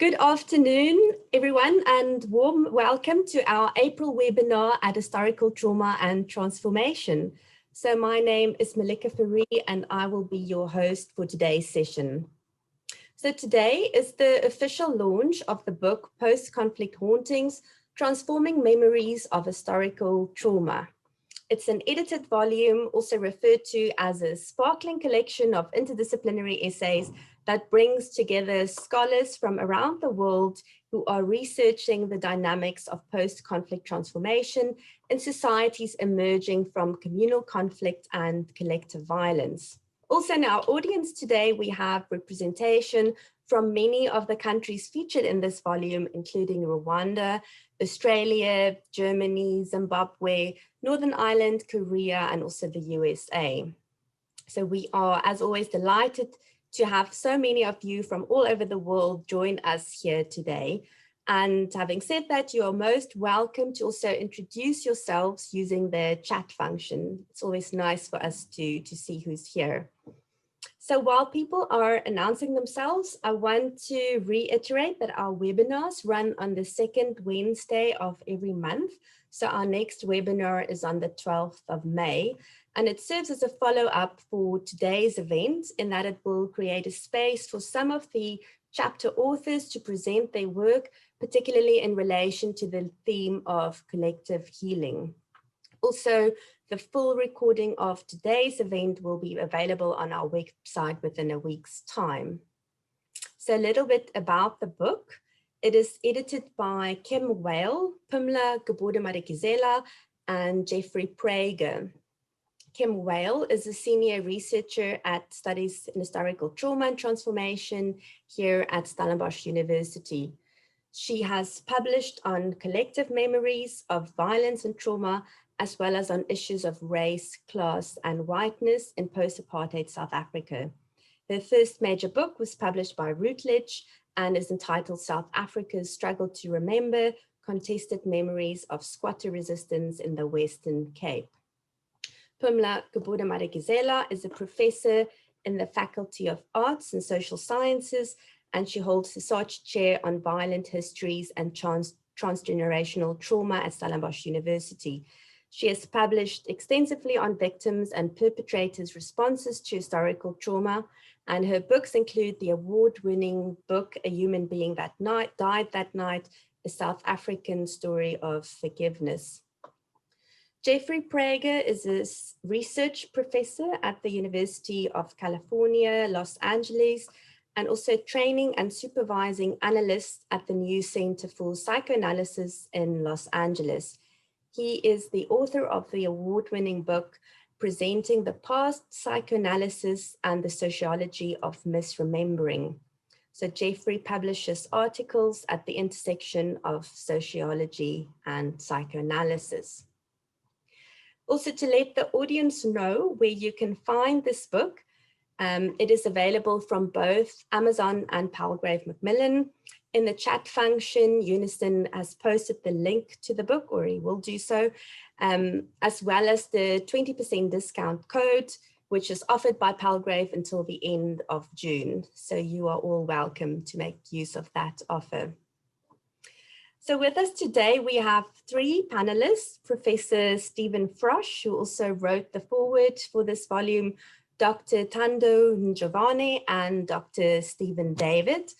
Good afternoon, everyone, and warm welcome to our April webinar at Historical Trauma and Transformation. So my name is Melike Fourie, and I will be your host for today's session. So today is the official launch of the book Post-Conflict Hauntings, Transforming Memories of Historical Trauma. It's an edited volume, also referred to as a sparkling collection of interdisciplinary essays that brings together scholars from around the world who are researching the dynamics of post-conflict transformation in societies emerging from communal conflict and collective violence. Also in our audience today, we have representation from many of the countries featured in this volume, including Rwanda, Australia, Germany, Zimbabwe, Northern Ireland, Korea, and also the USA. So we are, as always, delighted to have so many of you from all over the world join us here today. And having said that, you are most welcome to also introduce yourselves using the chat function. It's always nice for us to see who's here. So while people are announcing themselves, I want to reiterate that our webinars run on the second Wednesday of every month. So our next webinar is on the 12th of May, and it serves as a follow-up for today's event in that it will create a space for some of the chapter authors to present their work, particularly in relation to the theme of collective healing. Also, the full recording of today's event will be available on our website within a week's time. So a little bit about the book. It is edited by Kim Wale, Pumla Geboorte-Madikizela, and Jeffrey Prager. Kim Wale is a senior researcher at Studies in Historical Trauma and Transformation here at Stellenbosch University. She has published on collective memories of violence and trauma, as well as on issues of race, class, and whiteness in post-apartheid South Africa. Her first major book was published by Routledge and is entitled South Africa's Struggle to Remember, Contested Memories of Squatter Resistance in the Western Cape. Pumla Geboorte-Madikizela is a professor in the Faculty of Arts and Social Sciences, and she holds the Sarge Chair on Violent Histories and Transgenerational Trauma at Stellenbosch University. She has published extensively on victims and perpetrators' responses to historical trauma, and her books include the award-winning book, A Human Being That Died That Night, A South African Story of Forgiveness. Jeffrey Prager is a research professor at the University of California, Los Angeles, and also training and supervising analyst at the New Center for Psychoanalysis in Los Angeles. He is the author of the award-winning book, Presenting the Past, Psychoanalysis and the Sociology of Misremembering. So Jeffrey publishes articles at the intersection of sociology and psychoanalysis. Also, to let the audience know where you can find this book, it is available from both Amazon and Palgrave Macmillan. In the chat function, Unison has posted the link to the book, or he will do so, as well as the 20% discount code, which is offered by Palgrave until the end of June. So you are all welcome to make use of that offer. So with us today, we have three panelists: Professor Stephen Frosh, who also wrote the foreword for this volume, Dr. Thando Njovane, and Dr. Stephen David.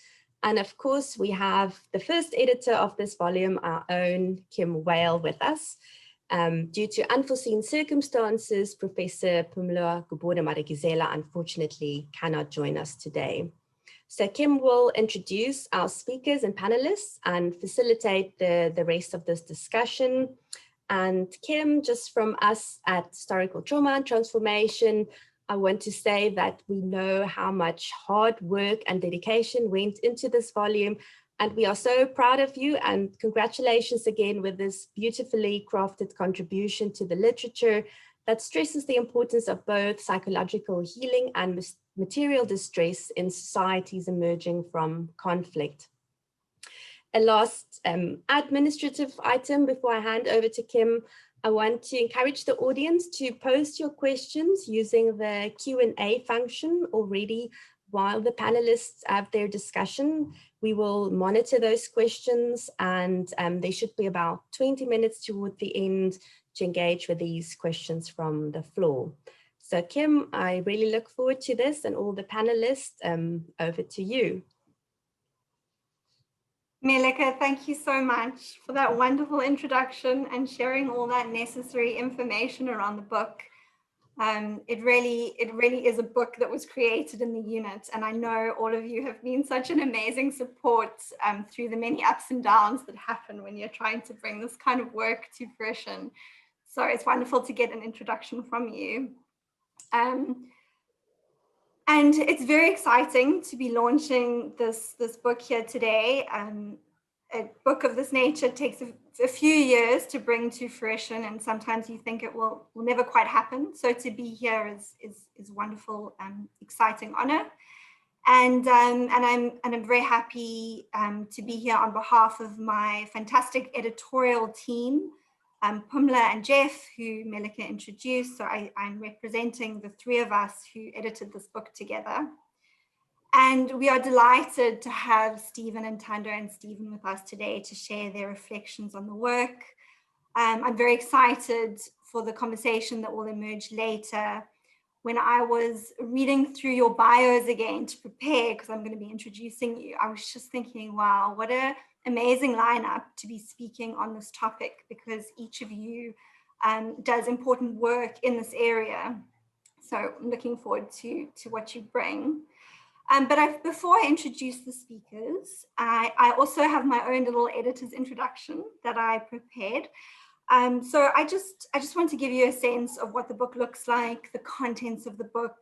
And of course, we have the first editor of this volume, our own Kim Wale, with us. Due to unforeseen circumstances, Professor Pumla Geboorte-Madikizela unfortunately cannot join us today. So Kim will introduce our speakers and panelists and facilitate the rest of this discussion. And Kim, just from us at Historical Trauma and Transformation, I want to say that we know how much hard work and dedication went into this volume, and we are so proud of you, and congratulations again with this beautifully crafted contribution to the literature that stresses the importance of both psychological healing and material distress in societies emerging from conflict. A last administrative item before I hand over to Kim. I want to encourage the audience to post your questions using the Q&A function already while the panelists have their discussion, we will monitor those questions, and there should be about 20 minutes toward the end to engage with these questions from the floor. So Kim, I really look forward to this, and all the panelists, over to you. Melike, thank you so much for that wonderful introduction and sharing all that necessary information around the book. It really is a book that was created in the unit, and I know all of you have been such an amazing support through the many ups and downs that happen when you're trying to bring this kind of work to fruition. So it's wonderful to get an introduction from you. And it's very exciting to be launching this book here today. A book of this nature takes a few years to bring to fruition, and sometimes you think it will never quite happen. So to be here is wonderful, exciting honor. And I'm very happy to be here on behalf of my fantastic editorial team, Pumla and Jeff, who Melike introduced. So I'm representing the three of us who edited this book together. And we are delighted to have Stephen and Thando and Stephen with us today to share their reflections on the work. I'm very excited for the conversation that will emerge later. When I was reading through your bios again to prepare, because I'm going to be introducing you, I was just thinking, wow, what an amazing lineup to be speaking on this topic, because each of you does important work in this area. So I'm looking forward to what you bring. But before I introduce the speakers, I also have my own little editor's introduction that I prepared. So I just want to give you a sense of what the book looks like, the contents of the book,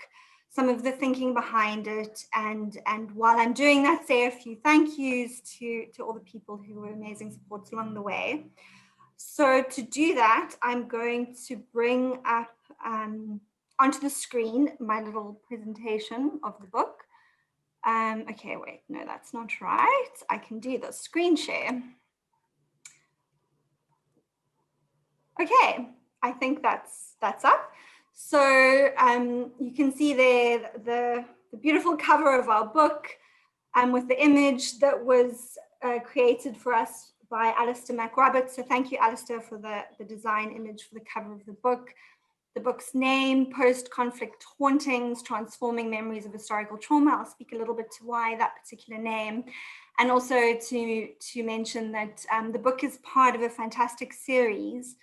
some of the thinking behind it, and while I'm doing that, say a few thank yous to all the people who were amazing supports along the way. So to do that, I'm going to bring up onto the screen my little presentation of the book. Okay, wait, no, that's not right. I can do the screen share. Okay, I think that's up. So you can see there the beautiful cover of our book with the image that was created for us by Alistair McRoberts. So thank you, Alistair, for the design image for the cover of the book. The book's name, Post-Conflict Hauntings, Transforming Memories of Historical Trauma. I'll speak a little bit to why that particular name. And also to mention that the book is part of a fantastic series,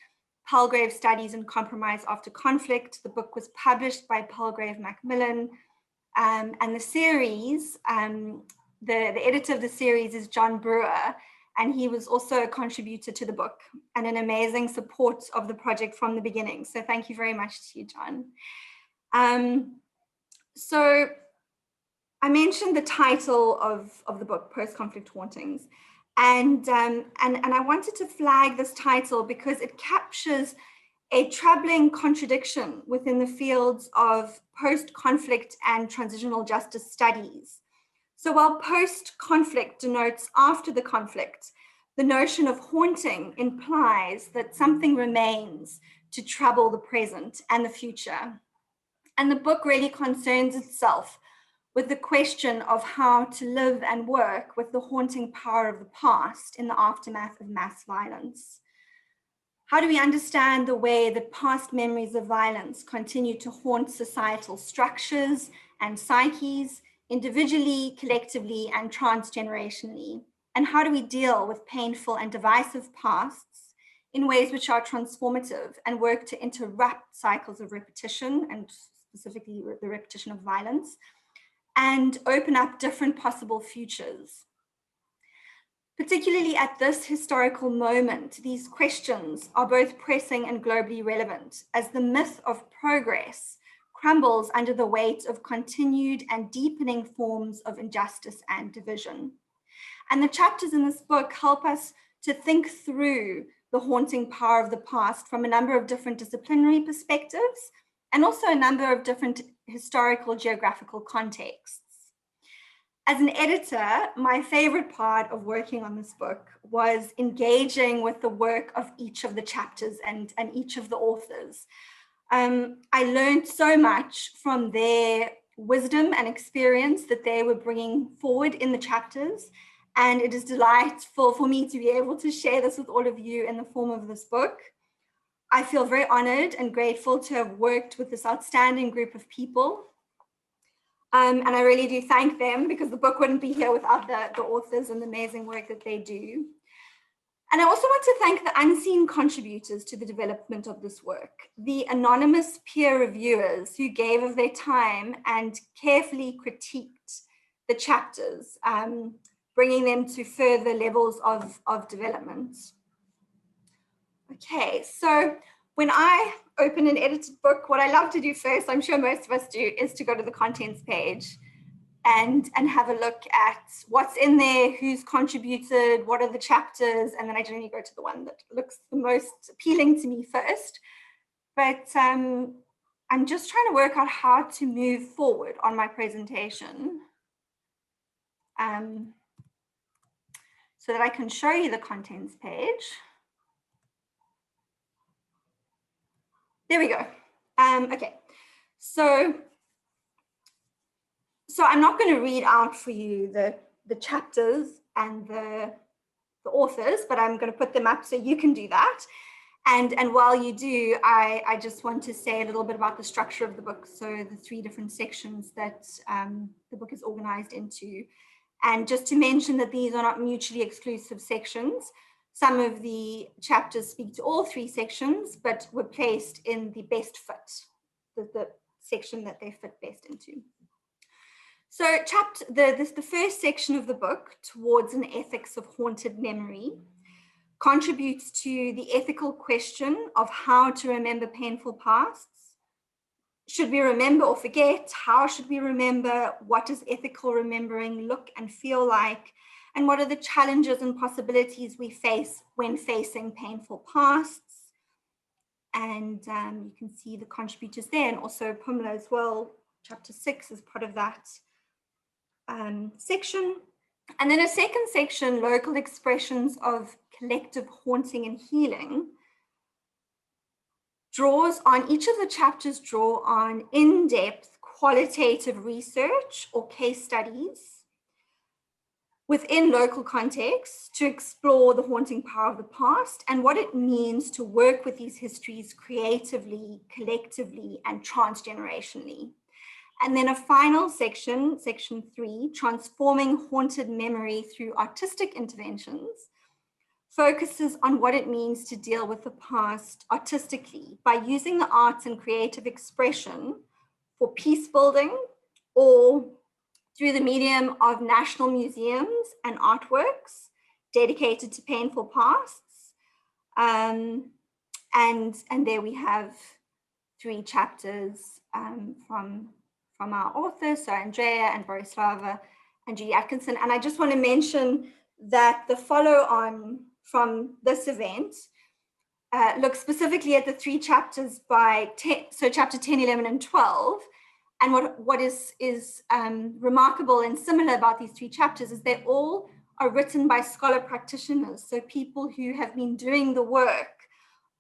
Palgrave Studies in Compromise After Conflict. The book was published by Palgrave Macmillan. And the series, the editor of the series is John Brewer, and he was also a contributor to the book and an amazing support of the project from the beginning. So thank you very much to you, John. So I mentioned the title of the book, Post-Conflict Hauntings. And I wanted to flag this title because it captures a troubling contradiction within the fields of post-conflict and transitional justice studies. So while post-conflict denotes after the conflict, the notion of haunting implies that something remains to trouble the present and the future. And the book really concerns itself with the question of how to live and work with the haunting power of the past in the aftermath of mass violence. How do we understand the way that past memories of violence continue to haunt societal structures and psyches, individually, collectively, and transgenerationally? And how do we deal with painful and divisive pasts in ways which are transformative and work to interrupt cycles of repetition, and specifically the repetition of violence, and open up different possible futures? Particularly at this historical moment, these questions are both pressing and globally relevant as the myth of progress crumbles under the weight of continued and deepening forms of injustice and division. And the chapters in this book help us to think through the haunting power of the past from a number of different disciplinary perspectives and also a number of different historical geographical contexts. As an editor, my favorite part of working on this book was engaging with the work of each of the chapters and each of the authors. I learned so much from their wisdom and experience that they were bringing forward in the chapters. And it is delightful for me to be able to share this with all of you in the form of this book. I feel very honored and grateful to have worked with this outstanding group of people. And I really do thank them, because the book wouldn't be here without the authors and the amazing work that they do. And I also want to thank the unseen contributors to the development of this work, the anonymous peer reviewers who gave of their time and carefully critiqued the chapters, bringing them to further levels of development. Okay, so when I open an edited book, what I love to do first, I'm sure most of us do, is to go to the contents page and have a look at what's in there, who's contributed, what are the chapters, and then I generally go to the one that looks the most appealing to me first. But I'm just trying to work out how to move forward on my presentation so that I can show you the contents page. There we go. Okay, so I'm not going to read out for you the chapters and the authors, but I'm going to put them up so you can do that. And while you do, I just want to say a little bit about the structure of the book. So the 3 different sections that the book is organized into. And just to mention that these are not mutually exclusive sections. Some of the chapters speak to all 3 sections, but were placed in the best fit, the section that they fit best into. So the first section of the book, Towards an Ethics of Haunted Memory, contributes to the ethical question of how to remember painful pasts. Should we remember or forget? How should we remember? What does ethical remembering look and feel like? And what are the challenges and possibilities we face when facing painful pasts? And you can see the contributors there, and also Pumla as well. Chapter 6 is part of that section. And then a second section, Local Expressions of Collective Haunting and Healing, each of the chapters draw on in-depth qualitative research or case studies within local contexts to explore the haunting power of the past and what it means to work with these histories creatively, collectively, and transgenerationally. And then a final section, section 3, Transforming Haunted Memory Through Artistic Interventions, focuses on what it means to deal with the past artistically by using the arts and creative expression for peace building or through the medium of national museums and artworks dedicated to painful pasts. And there we have 3 chapters from our authors, so Andrea and Borislava and Judy Atkinson. And I just want to mention that the follow-on from this event looks specifically at the 3 chapters so chapter 10, 11, and 12. And what is remarkable and similar about these 3 chapters is they all are written by scholar practitioners, so people who have been doing the work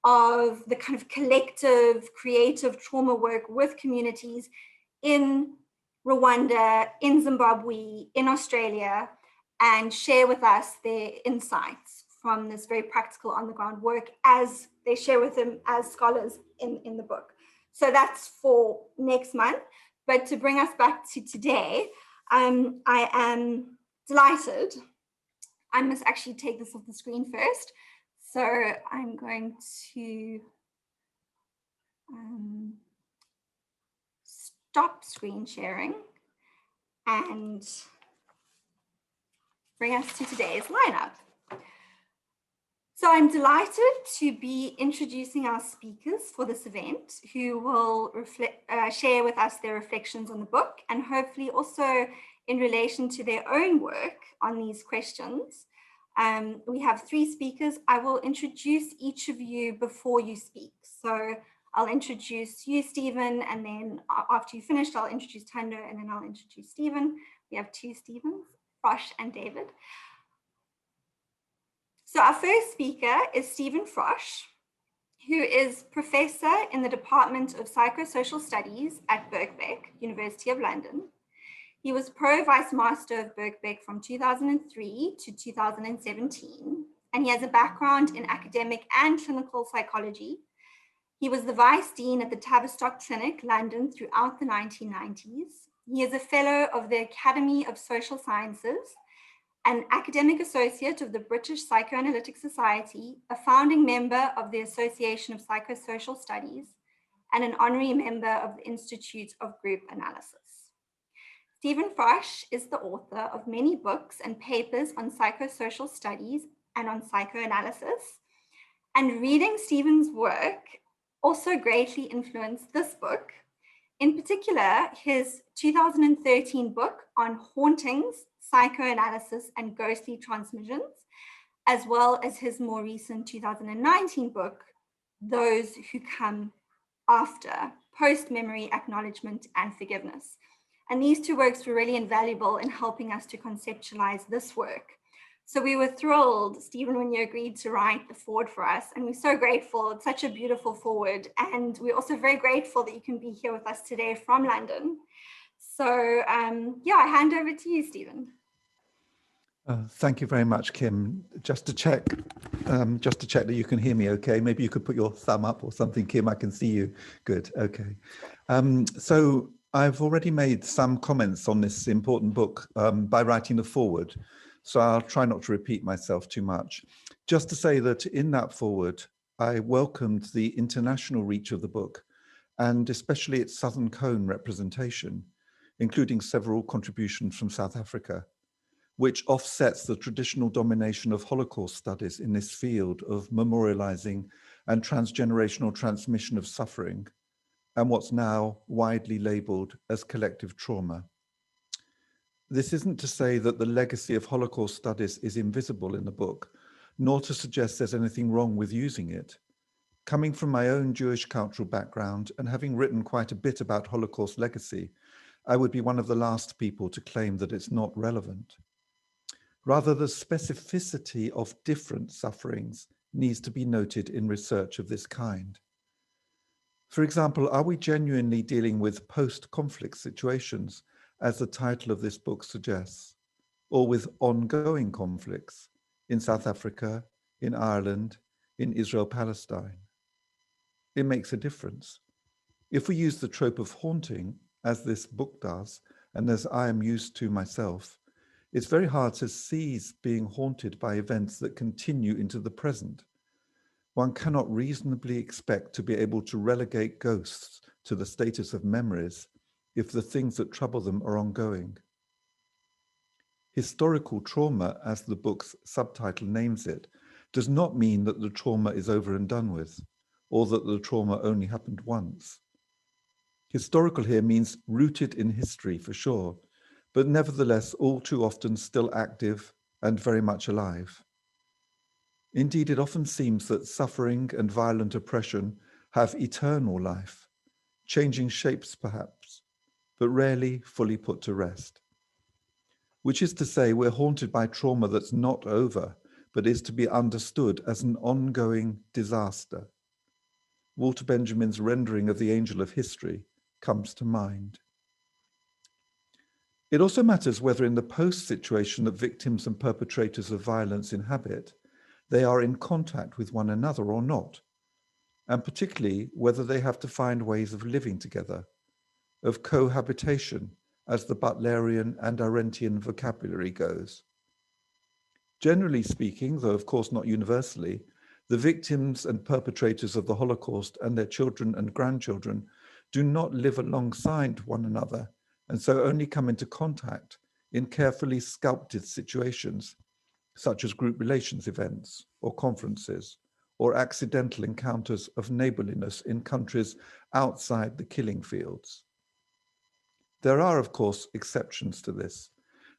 of the kind of collective, creative trauma work with communities in Rwanda, in Zimbabwe, in Australia, and share with us their insights from this very practical on-the-ground work as they share with them as scholars in the book. So that's for next month. But to bring us back to today, I am delighted. I must actually take this off the screen first. So I'm going to stop screen sharing and bring us to today's lineup. So I'm delighted to be introducing our speakers for this event, who will share with us their reflections on the book and hopefully also in relation to their own work on these questions. We have 3 speakers. I will introduce each of you before you speak. So I'll introduce you, Stephen, and then after you finished, I'll introduce Thando, and then I'll introduce Stephen. We have 2 Stephens, Frosh and David. So our first speaker is Stephen Frosh, who is Professor in the Department of Psychosocial Studies at Birkbeck, University of London. He was Pro-Vice Master of Birkbeck from 2003 to 2017, and he has a background in academic and clinical psychology. He was the Vice Dean at the Tavistock Clinic, London, throughout the 1990s. He is a Fellow of the Academy of Social Sciences, an Academic Associate of the British Psychoanalytic Society, a founding member of the Association of Psychosocial Studies, and an honorary member of the Institute of Group Analysis. Stephen Frosh is the author of many books and papers on psychosocial studies and on psychoanalysis. And reading Stephen's work also greatly influenced this book. In particular, his 2013 book on hauntings, psychoanalysis, and ghostly transmissions, as well as his more recent 2019 book, Those Who Come After, Post-Memory Acknowledgement and Forgiveness. And these two works were really invaluable in helping us to conceptualize this work. So we were thrilled, Stephen, when you agreed to write the foreword for us, and we're so grateful. It's such a beautiful foreword, and we're also very grateful that you can be here with us today from London. So yeah, I hand over to you, Stephen. Thank you very much, Kim. Just to check that you can hear me okay. Maybe you could put your thumb up or something, Kim. I can see you. Good. Okay. So I've already made some comments on this important book by writing the foreword. So I'll try not to repeat myself too much. Just to say that in that foreword, I welcomed the international reach of the book, and especially its Southern Cone representation, including several contributions from South Africa, which offsets the traditional domination of Holocaust studies in this field of memorializing and transgenerational transmission of suffering, and what's now widely labeled as collective trauma. This isn't to say that the legacy of Holocaust studies is invisible in the book, nor to suggest there's anything wrong with using it. Coming from my own Jewish cultural background and having written quite a bit about Holocaust legacy, I would be one of the last people to claim that it's not relevant. Rather, the specificity of different sufferings needs to be noted in research of this kind. For example, are we genuinely dealing with post-conflict situations, as the title of this book suggests, or with ongoing conflicts in South Africa, in Ireland, in Israel-Palestine? It makes a difference. If we use the trope of haunting, as this book does, and as I am used to myself, it's very hard to cease being haunted by events that continue into the present. One cannot reasonably expect to be able to relegate ghosts to the status of memories if the things that trouble them are ongoing. Historical trauma, as the book's subtitle names it, does not mean that the trauma is over and done with, or that the trauma only happened once. Historical here means rooted in history for sure, but nevertheless all too often still active and very much alive. Indeed, it often seems that suffering and violent oppression have eternal life, changing shapes perhaps, but rarely fully put to rest. Which is to say, we're haunted by trauma that's not over, but is to be understood as an ongoing disaster. Walter Benjamin's rendering of the angel of history comes to mind. It also matters whether in the post situation that victims and perpetrators of violence inhabit, they are in contact with one another or not, and particularly whether they have to find ways of living together, of cohabitation, as the Butlerian and Arendtian vocabulary goes. Generally speaking, though of course not universally, the victims and perpetrators of the Holocaust and their children and grandchildren do not live alongside one another, and so only come into contact in carefully sculpted situations, such as group relations events or conferences, or accidental encounters of neighborliness in countries outside the killing fields. There are, of course, exceptions to this.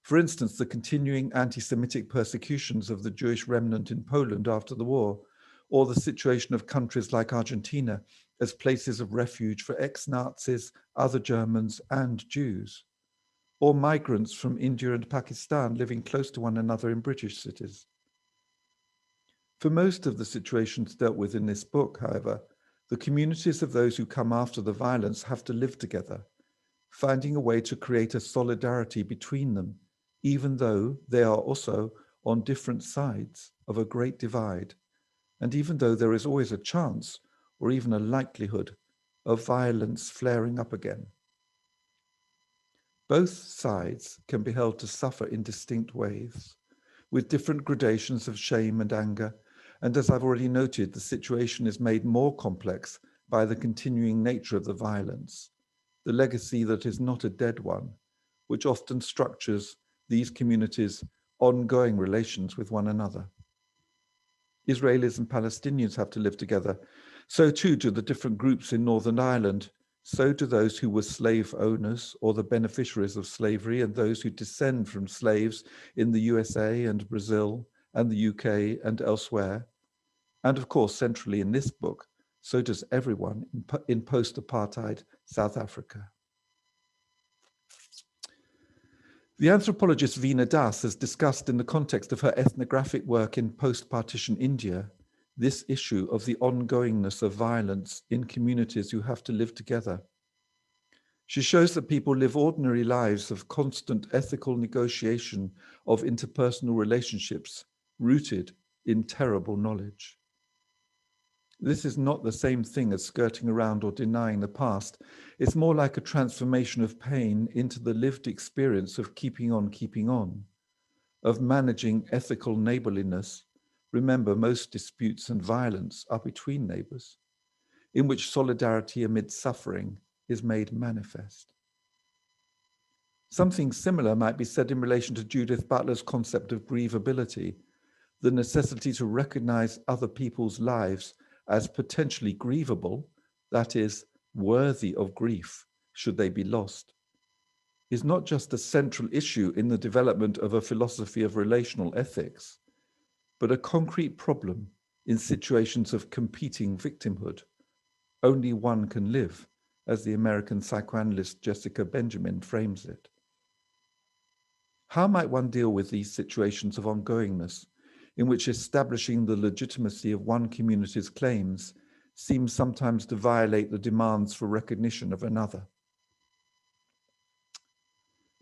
For instance, the continuing anti-Semitic persecutions of the Jewish remnant in Poland after the war, or the situation of countries like Argentina as places of refuge for ex-Nazis, other Germans, and Jews, or migrants from India and Pakistan living close to one another in British cities. For most of the situations dealt with in this book, however, the communities of those who come after the violence have to live together, finding a way to create a solidarity between them, even though they are also on different sides of a great divide, and even though there is always a chance or even a likelihood of violence flaring up again. Both sides can be held to suffer in distinct ways, with different gradations of shame and anger, and as I've already noted, the situation is made more complex by the continuing nature of the violence, the legacy that is not a dead one, which often structures these communities' ongoing relations with one another. Israelis and Palestinians have to live together. So too do the different groups in Northern Ireland. So do those who were slave owners or the beneficiaries of slavery, and those who descend from slaves in the USA and Brazil and the UK and elsewhere. And of course, centrally in this book, so does everyone in post-apartheid South Africa. The anthropologist Veena Das has discussed in the context of her ethnographic work in post-partition India, this issue of the ongoingness of violence in communities who have to live together. She shows that people live ordinary lives of constant ethical negotiation of interpersonal relationships rooted in terrible knowledge. This is not the same thing as skirting around or denying the past. It's more like a transformation of pain into the lived experience of keeping on, of managing ethical neighborliness. Remember, most disputes and violence are between neighbors, in which solidarity amid suffering is made manifest. Something similar might be said in relation to Judith Butler's concept of grievability, the necessity to recognize other people's lives as potentially grievable, that is, worthy of grief, should they be lost, is not just a central issue in the development of a philosophy of relational ethics, but a concrete problem in situations of competing victimhood. Only one can live, as the American psychoanalyst Jessica Benjamin frames it. How might one deal with these situations of ongoingness, in which establishing the legitimacy of one community's claims seems sometimes to violate the demands for recognition of another?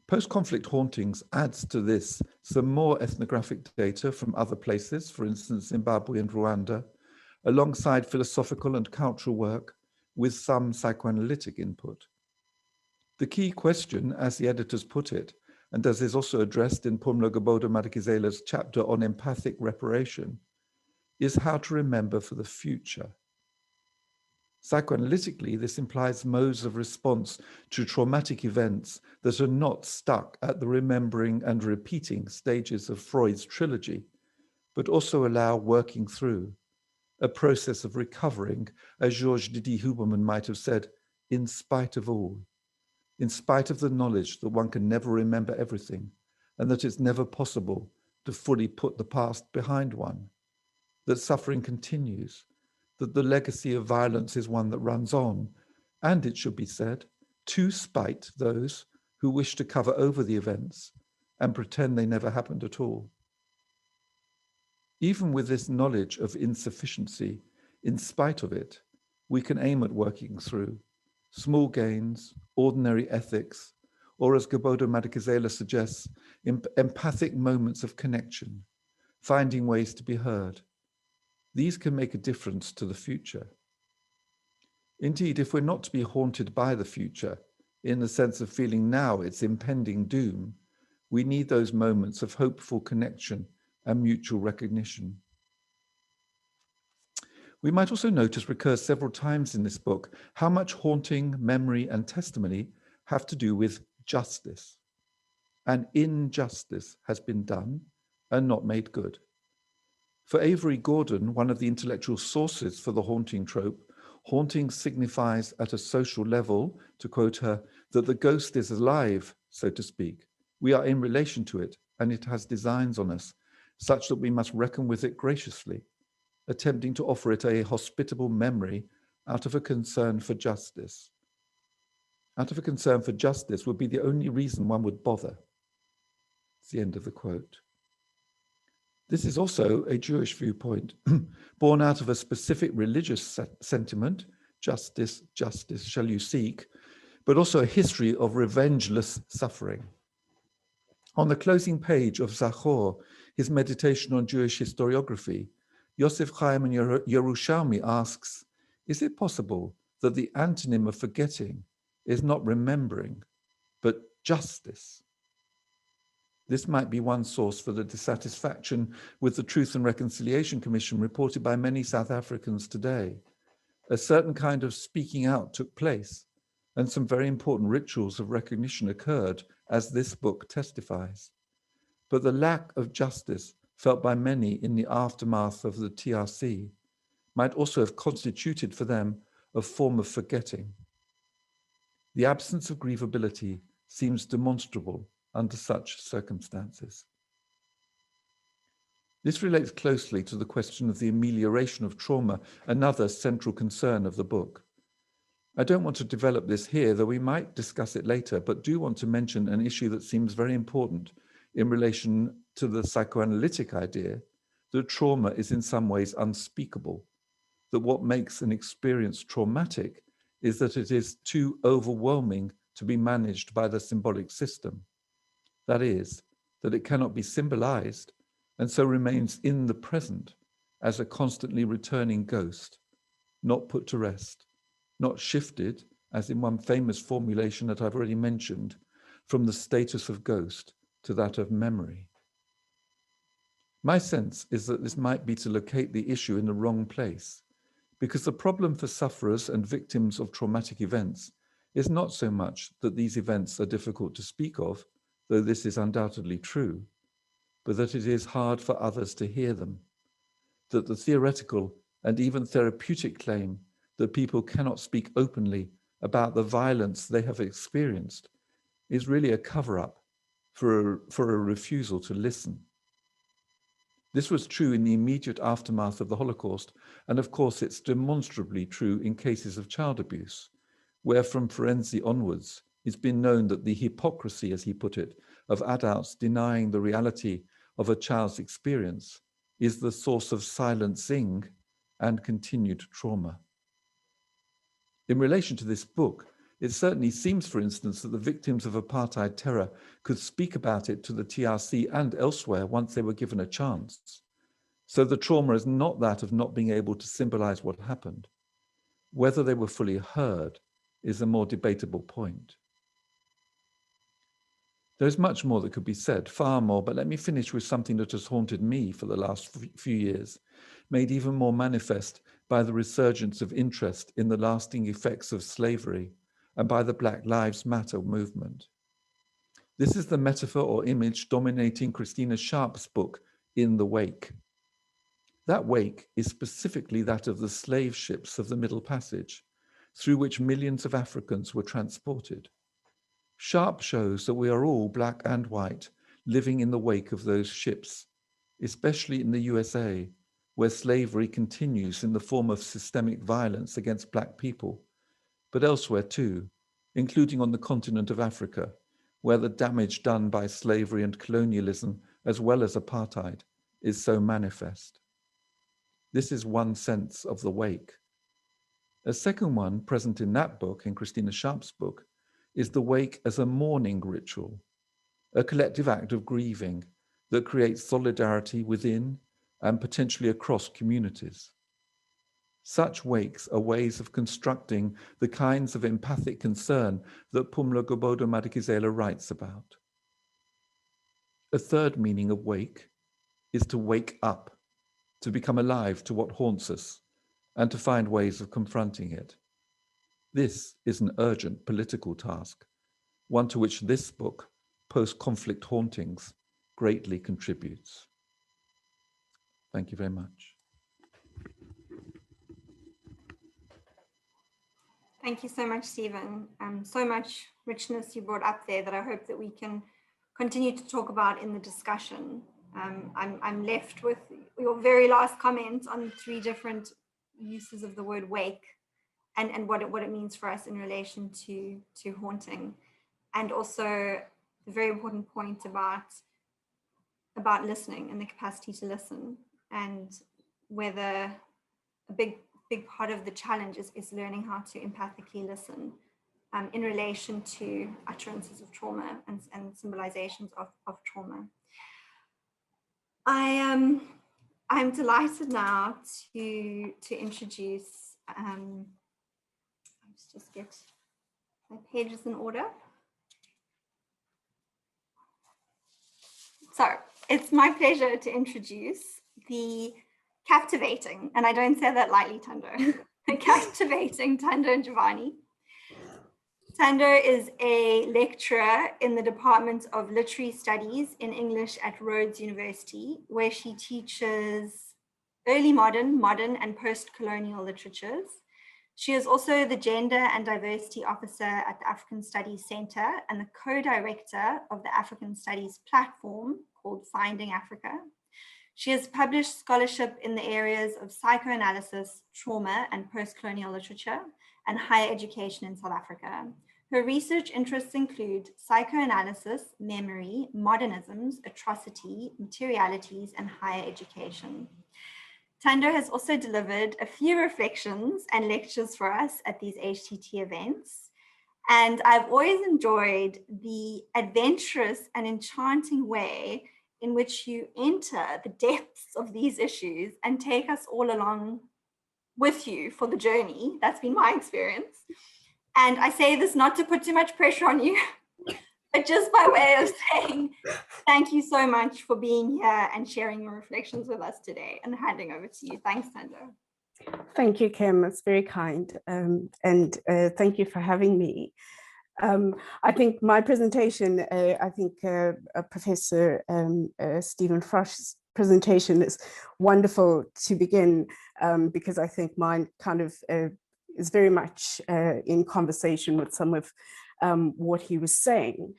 Post-conflict hauntings adds to this some more ethnographic data from other places, for instance, Zimbabwe and Rwanda, alongside philosophical and cultural work with some psychoanalytic input. The key question, as the editors put it, and as is also addressed in Phumla Gobodo-Madikizela's chapter on empathic reparation, is how to remember for the future. Psychoanalytically, this implies modes of response to traumatic events that are not stuck at the remembering and repeating stages of Freud's trilogy, but also allow working through, a process of recovering, as Georges Didi Huberman might have said, in spite of all, in spite of the knowledge that one can never remember everything, and that it's never possible to fully put the past behind one, that suffering continues, that the legacy of violence is one that runs on, and it should be said, to spite those who wish to cover over the events and pretend they never happened at all. Even with this knowledge of insufficiency, in spite of it, we can aim at working through small gains, ordinary ethics, or as Gobodo-Madikizela suggests, empathic moments of connection, finding ways to be heard. These can make a difference to the future. Indeed, if we're not to be haunted by the future, in the sense of feeling now its impending doom, we need those moments of hopeful connection and mutual recognition. We might also notice recurs several times in this book how much haunting, memory, and testimony have to do with justice. An injustice has been done and not made good. For Avery Gordon, one of the intellectual sources for the haunting trope, haunting signifies at a social level, to quote her, that the ghost is alive, so to speak. We are in relation to it, and it has designs on us, such that we must reckon with it graciously, attempting to offer it a hospitable memory out of a concern for justice. Out of a concern for justice would be the only reason one would bother. It's the end of the quote. This is also a Jewish viewpoint, born out of a specific religious sentiment justice, justice shall you seek, but also a history of revengeless suffering. On the closing page of Zachor, his meditation on Jewish historiography, Yosef Chaim Yerushalmi asks, is it possible that the antonym of forgetting is not remembering, but justice? This might be one source for the dissatisfaction with the Truth and Reconciliation Commission reported by many South Africans today. A certain kind of speaking out took place, and some very important rituals of recognition occurred, as this book testifies. But the lack of justice felt by many in the aftermath of the TRC might also have constituted for them a form of forgetting. The absence of grievability seems demonstrable under such circumstances. This relates closely to the question of the amelioration of trauma, another central concern of the book. I don't want to develop this here, though we might discuss it later, but do want to mention an issue that seems very important in relation to the psychoanalytic idea that trauma is in some ways unspeakable, that what makes an experience traumatic is that it is too overwhelming to be managed by the symbolic system. That is, that it cannot be symbolized and so remains in the present as a constantly returning ghost, not put to rest, not shifted, as in one famous formulation that I've already mentioned, from the status of ghost to that of memory. My sense is that this might be to locate the issue in the wrong place, because the problem for sufferers and victims of traumatic events is not so much that these events are difficult to speak of, though this is undoubtedly true, but that it is hard for others to hear them, that the theoretical and even therapeutic claim that people cannot speak openly about the violence they have experienced is really a cover-up for a refusal to listen. This was true in the immediate aftermath of the Holocaust, and of course it's demonstrably true in cases of child abuse, where from Ferenczi onwards, it's been known that the hypocrisy, as he put it, of adults denying the reality of a child's experience is the source of silencing and continued trauma. In relation to this book, it certainly seems, for instance, that the victims of apartheid terror could speak about it to the TRC and elsewhere once they were given a chance. So the trauma is not that of not being able to symbolize what happened. Whether they were fully heard is a more debatable point. There's much more that could be said, far more, but let me finish with something that has haunted me for the last few years, made even more manifest by the resurgence of interest in the lasting effects of slavery and by the Black Lives Matter movement. This is the metaphor or image dominating Christina Sharp's book, In the Wake. That wake is specifically that of the slave ships of the Middle Passage, through which millions of Africans were transported. Sharp shows that we are all, black and white, living in the wake of those ships, especially in the USA, where slavery continues in the form of systemic violence against black people, but elsewhere too, including on the continent of Africa, where the damage done by slavery and colonialism, as well as apartheid, is so manifest. This is one sense of the wake. A second one, present in that book, in Christina Sharp's book, is the wake as a mourning ritual, a collective act of grieving that creates solidarity within and potentially across communities. Such wakes are ways of constructing the kinds of empathic concern that Phumla Gobodo-Madikizela writes about. A third meaning of wake is to wake up, to become alive to what haunts us, and to find ways of confronting it. This is an urgent political task, one to which this book, Post-Conflict Hauntings, greatly contributes. Thank you very much. Thank you so much, Stephen. So much richness you brought up there that I hope that we can continue to talk about in the discussion. I'm left with your very last comment on 3 different uses of the word wake and what it means for us in relation to haunting, and also the very important point about listening and the capacity to listen, and whether a big big part of the challenge is learning how to empathically listen in relation to utterances of trauma and symbolizations of trauma. I'm delighted now to introduce, let's just get my pages in order. So it's my pleasure to introduce the captivating, and I don't say that lightly, Thando, the captivating Thando Njovane. Thando is a lecturer in the Department of Literary Studies in English at Rhodes University, where she teaches early modern, modern, and post-colonial literatures. She is also the Gender and Diversity Officer at the African Studies Center and the co-director of the African Studies platform called Finding Africa. She has published scholarship in the areas of psychoanalysis, trauma, and post-colonial literature, and higher education in South Africa. Her research interests include psychoanalysis, memory, modernisms, atrocity, materialities, and higher education. Thando has also delivered a few reflections and lectures for us at these HTT events. And I've always enjoyed the adventurous and enchanting way in which you enter the depths of these issues and take us all along with you for the journey. That's been my experience. And I say this not to put too much pressure on you, but just by way of saying thank you so much for being here and sharing your reflections with us today, and handing over to you. Thanks, Thando. Thank you, Kim. It's very kind. And thank you for having me. I think my presentation, Professor Stephen Frosh's presentation is wonderful to begin, because I think mine kind of is very much in conversation with some of what he was saying.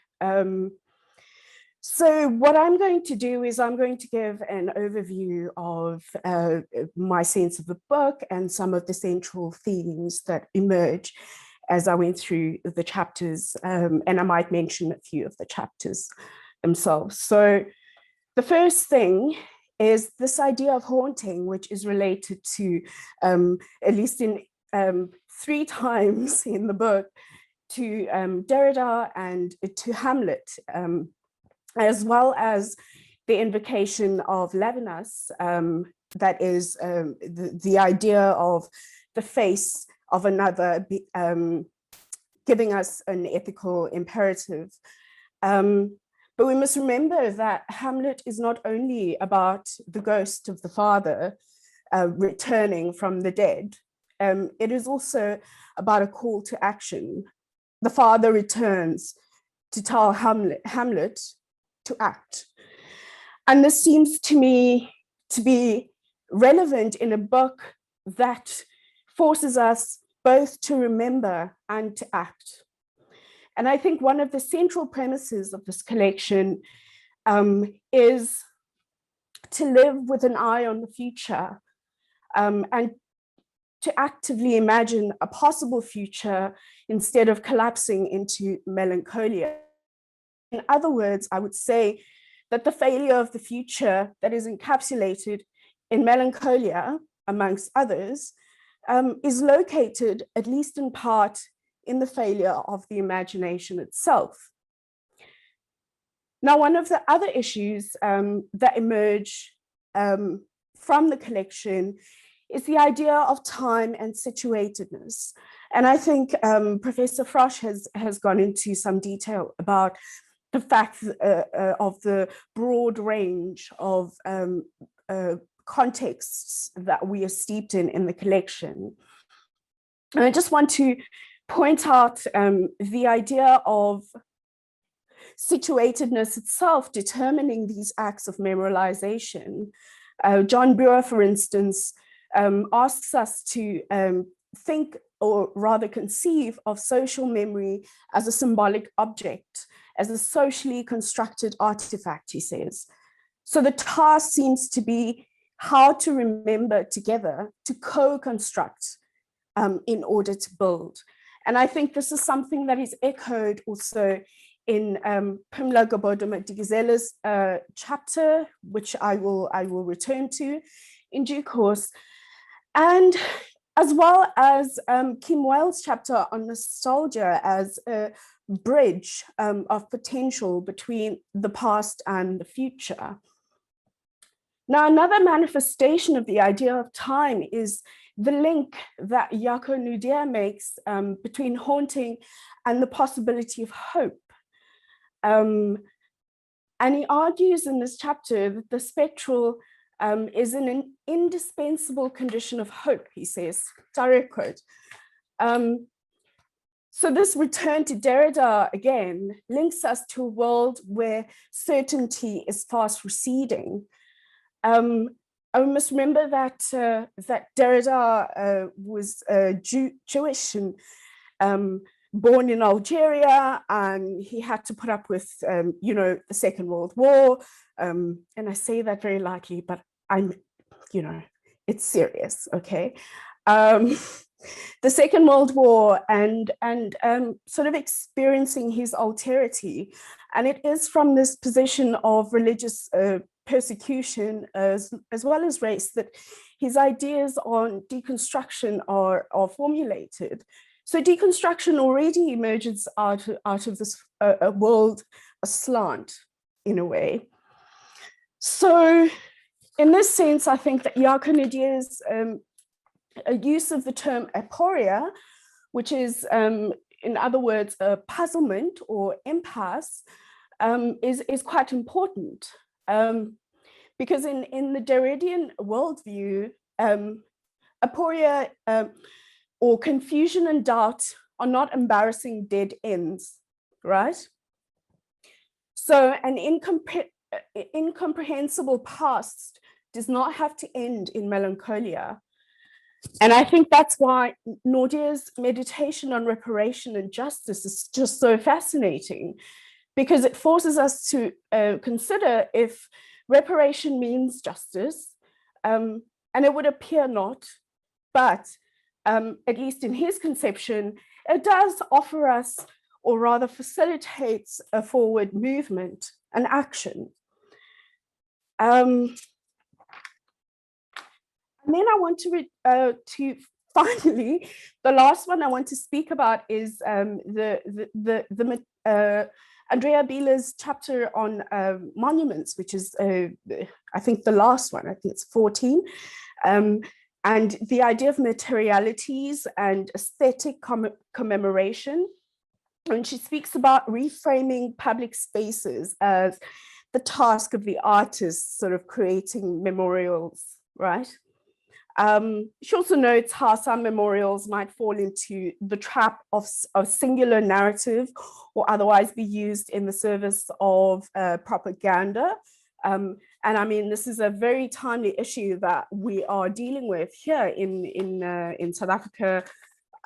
So what I'm going to do is I'm going to give an overview of my sense of the book and some of the central themes that emerge as I went through the chapters, and I might mention a few of the chapters themselves. So the first thing is this idea of haunting, which is related to, at least in 3 times in the book, to Derrida and to Hamlet, as well as the invocation of Levinas, that is the idea of the face of another giving us an ethical imperative. But we must remember that Hamlet is not only about the ghost of the father returning from the dead, it is also about a call to action. The father returns to tell Hamlet to act. And this seems to me to be relevant in a book that forces us both to remember and to act. And I think one of the central premises of this collection is to live with an eye on the future, and to actively imagine a possible future instead of collapsing into melancholia. In other words, I would say that the failure of the future that is encapsulated in melancholia, amongst others, is located, at least in part, in the failure of the imagination itself. Now, one of the other issues that emerge from the collection is the idea of time and situatedness. And I think Professor Frosh has gone into some detail about the fact of the broad range of contexts that we are steeped in the collection. And I just want to point out the idea of situatedness itself determining these acts of memorialization. John Brewer, for instance, asks us to think, or rather conceive, of social memory as a symbolic object, as a socially constructed artifact, he says. So the task seems to be how to remember together, to co-construct in order to build. And I think this is something that is echoed also in Pamela Gobodoma-Digizela's chapter, which I will return to in due course. And as well as Kim Wale's chapter on nostalgia as a bridge of potential between the past and the future. Now, another manifestation of the idea of time is the link that Jaco Nudia makes between haunting and the possibility of hope. And he argues in this chapter that the spectral is an indispensable condition of hope, he says, direct quote. So this return to Derrida again links us to a world where certainty is fast receding. I must remember that that Derrida was Jewish and born in Algeria, and he had to put up with, you know, the Second World War. And I say that very lightly, but I'm, you know, it's serious, okay? The Second World War and sort of experiencing his alterity. And it is from this position of religious persecution as well as race that his ideas on deconstruction are formulated. So deconstruction already emerges out of this world aslant in a way. So in this sense, I think that Jaco Nudia's a use of the term aporia, which is, in other words, a puzzlement or impasse, is quite important. Because in the Derridian worldview, aporia or confusion and doubt are not embarrassing dead ends, right? So an incomprehensible past does not have to end in melancholia. And I think that's why Nudia's meditation on reparation and justice is just so fascinating, because it forces us to consider if reparation means justice, and it would appear not, but at least in his conception, it does offer us, or rather facilitates, a forward movement and action. And then I want to finally, the last one I want to speak about is Andrea Biela's chapter on monuments, which is, I think, the last one. I think it's 14. And the idea of materialities and aesthetic commemoration. And she speaks about reframing public spaces as the task of the artist, sort of creating memorials, right? She also notes how some memorials might fall into the trap of singular narrative or otherwise be used in the service of propaganda. And I mean, this is a very timely issue that we are dealing with here in South Africa.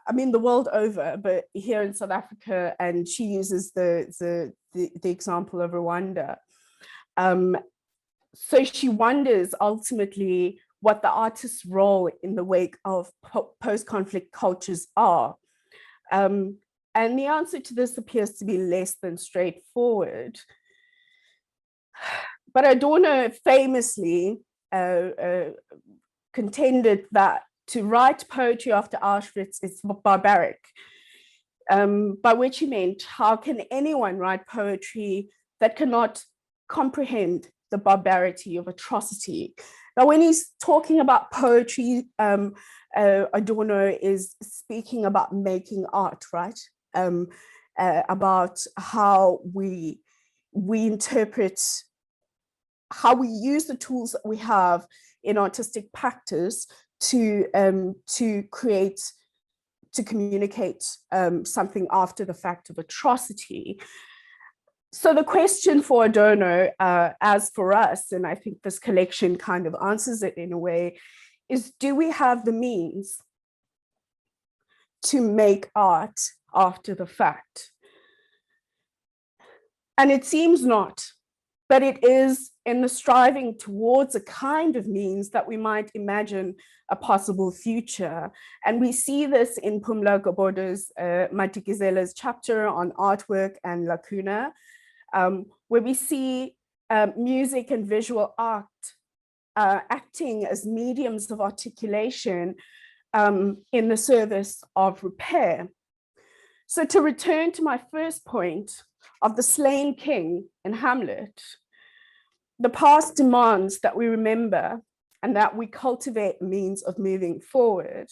I mean, the world over, but here in South Africa, and she uses the example of Rwanda. So she wonders ultimately what the artist's role in the wake of post-conflict cultures are. And the answer to this appears to be less than straightforward. But Adorno famously contended that to write poetry after Auschwitz is barbaric, by which he meant, how can anyone write poetry that cannot comprehend the barbarity of atrocity? Now, when he's talking about poetry, Adorno is speaking about making art, right? About how we interpret, how we use the tools that we have in artistic practice to create, to communicate something after the fact of atrocity. So the question for Adorno, as for us, and I think this collection kind of answers it in a way, is do we have the means to make art after the fact? And it seems not, but it is in the striving towards a kind of means that we might imagine a possible future. And we see this in Pumla Gobodo's Matikizela's chapter on artwork and lacuna, where we see music and visual art acting as mediums of articulation in the service of repair. So to return to my first point of the slain king in Hamlet, the past demands that we remember and that we cultivate means of moving forward.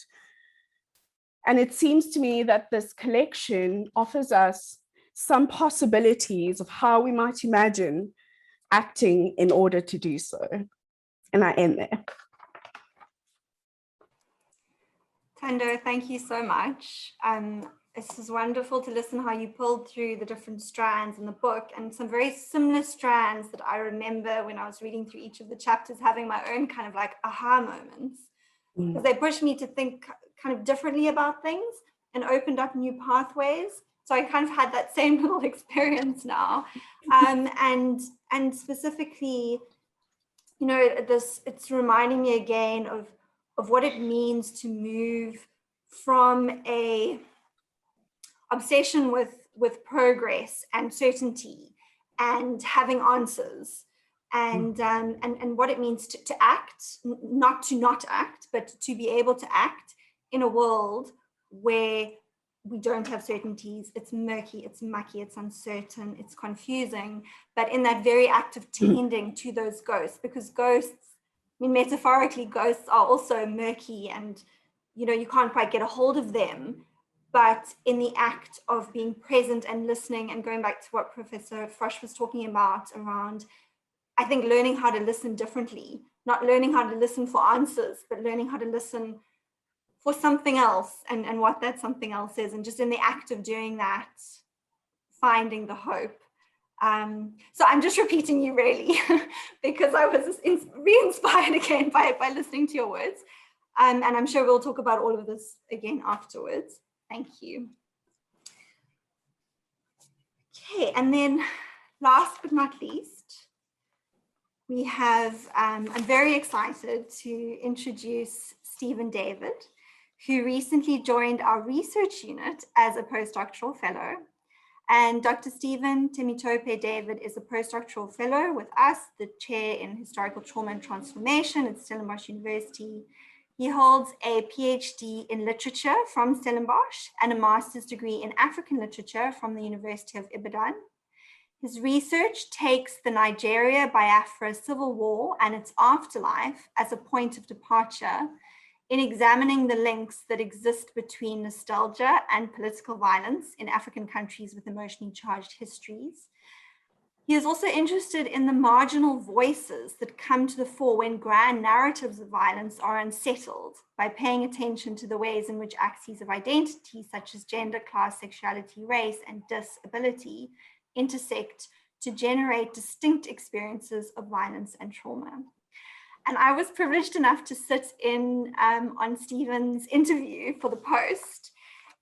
And it seems to me that this collection offers us some possibilities of how we might imagine acting in order to do so. And I end there. Thando, thank you so much. This is wonderful to listen how you pulled through the different strands in the book, and some very similar strands that I remember when I was reading through each of the chapters, having my own kind of like aha moments, because they pushed me to think kind of differently about things and opened up new pathways. So I kind of had that same little experience now. And specifically, you know, it's reminding me again of what it means to move from a obsession with progress and certainty and having answers, and what it means to act, not to not act, but to be able to act in a world where we don't have certainties. It's murky, it's mucky, it's uncertain, it's confusing, but in that very act of tending to those ghosts, because ghosts, I mean, metaphorically, ghosts are also murky, and you know, you can't quite get a hold of them. But in the act of being present and listening, and going back to what Professor Frosh was talking about around, I think, learning how to listen differently, not learning how to listen for answers, but learning how to listen for something else, and what that something else is. And just in the act of doing that, finding the hope. So I'm just repeating you really, because I was re-inspired again by listening to your words. And I'm sure we'll talk about all of this again afterwards. Thank you. Okay, and then last but not least, we have, I'm very excited to introduce Stephen David, who recently joined our research unit as a postdoctoral fellow. And Dr. Stephen Temitope David is a postdoctoral fellow with us, the chair in historical trauma and transformation at Stellenbosch University. He holds a PhD in literature from Stellenbosch and a master's degree in African literature from the University of Ibadan. His research takes the Nigeria-Biafra civil war and its afterlife as a point of departure in examining the links that exist between nostalgia and political violence in African countries with emotionally charged histories. He is also interested in the marginal voices that come to the fore when grand narratives of violence are unsettled, by paying attention to the ways in which axes of identity, such as gender, class, sexuality, race, and disability, intersect to generate distinct experiences of violence and trauma. And I was privileged enough to sit in on Stephen's interview for the Post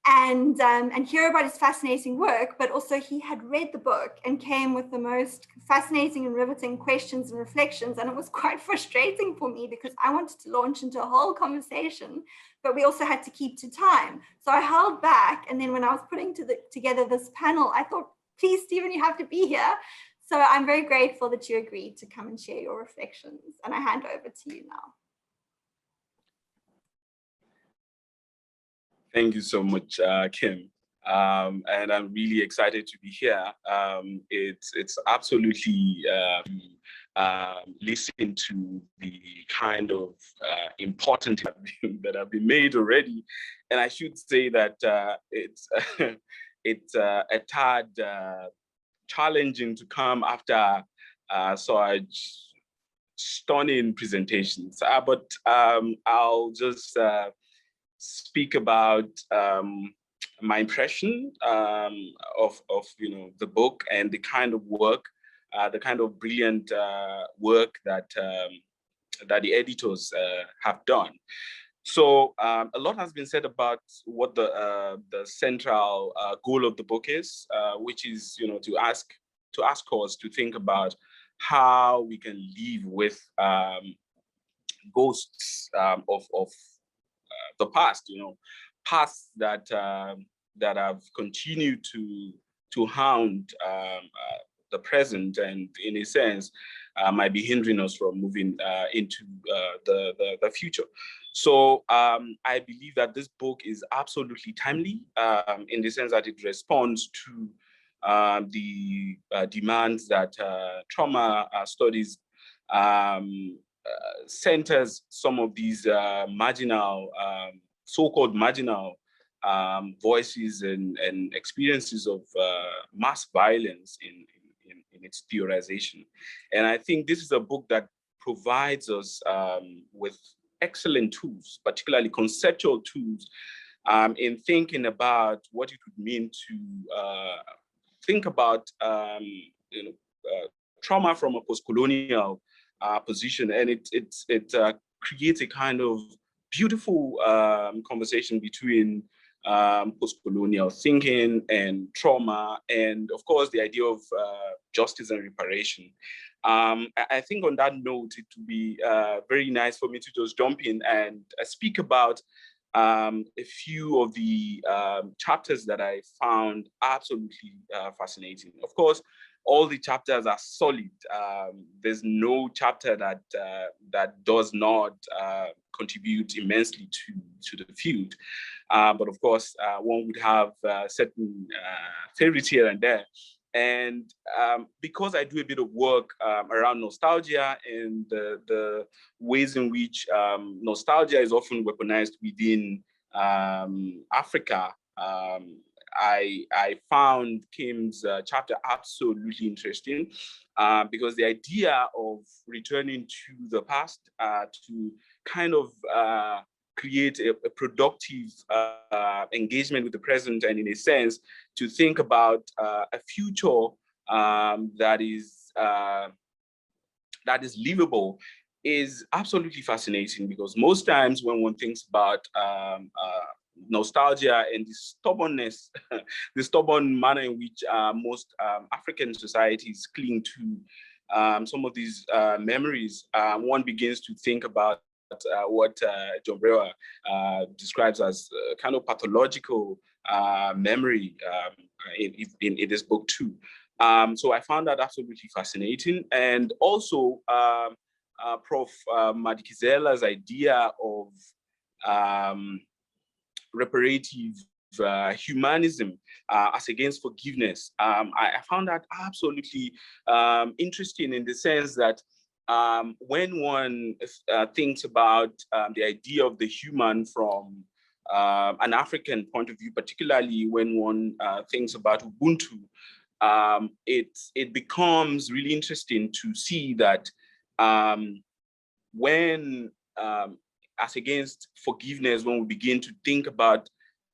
and hear about his fascinating work, but also he had read the book and came with the most fascinating and riveting questions and reflections. And it was quite frustrating for me because I wanted to launch into a whole conversation, but we also had to keep to time. So I held back. And then when I was putting together this panel, I thought, please, Stephen, you have to be here. So I'm very grateful that you agreed to come and share your reflections. And I hand over to you now. Thank you so much, Kim. And I'm really excited to be here. It's absolutely listen to the kind of important that have been made already. And I should say that it's a tad challenging to come after such stunning presentations. But I'll just speak about my impression of the book and the kind of work, the kind of brilliant work that the editors have done. So a lot has been said about what the central goal of the book is, which is to ask us to think about how we can live with ghosts of the past, pasts that have continued to haunt the present, and in a sense, might be hindering us from moving into the future. So I believe that this book is absolutely timely in the sense that it responds to the demands that trauma studies centers some of these marginal, so-called marginal voices and experiences of mass violence in its theorization. And I think this is a book that provides us with excellent tools, particularly conceptual tools, in thinking about what it would mean to think about trauma from a post-colonial position, and it creates a kind of beautiful conversation between post-colonial thinking and trauma, and of course the idea of justice and reparation. I think on that note, it would be very nice for me to just jump in and speak about a few of the chapters that I found absolutely fascinating. Of course, all the chapters are solid. There's no chapter that does not contribute immensely to the field. But of course, one would have certain favorites here and there. And because I do a bit of work around nostalgia and the ways in which nostalgia is often weaponized within Africa, I found Kim's chapter absolutely interesting because the idea of returning to the past to kind of create a productive engagement with the present, and in a sense, to think about a future that is livable is absolutely fascinating, because most times when one thinks about nostalgia and the stubbornness, the stubborn manner in which most African societies cling to some of these memories, one begins to think about what John Brewer describes as kind of pathological memory in this book too. So I found that absolutely fascinating. And also Prof. Madikizela's idea of reparative humanism as against forgiveness. I found that absolutely interesting, in the sense that when one thinks about the idea of the human from an African point of view, particularly when one thinks about Ubuntu, it becomes really interesting to see that when, as against forgiveness, when we begin to think about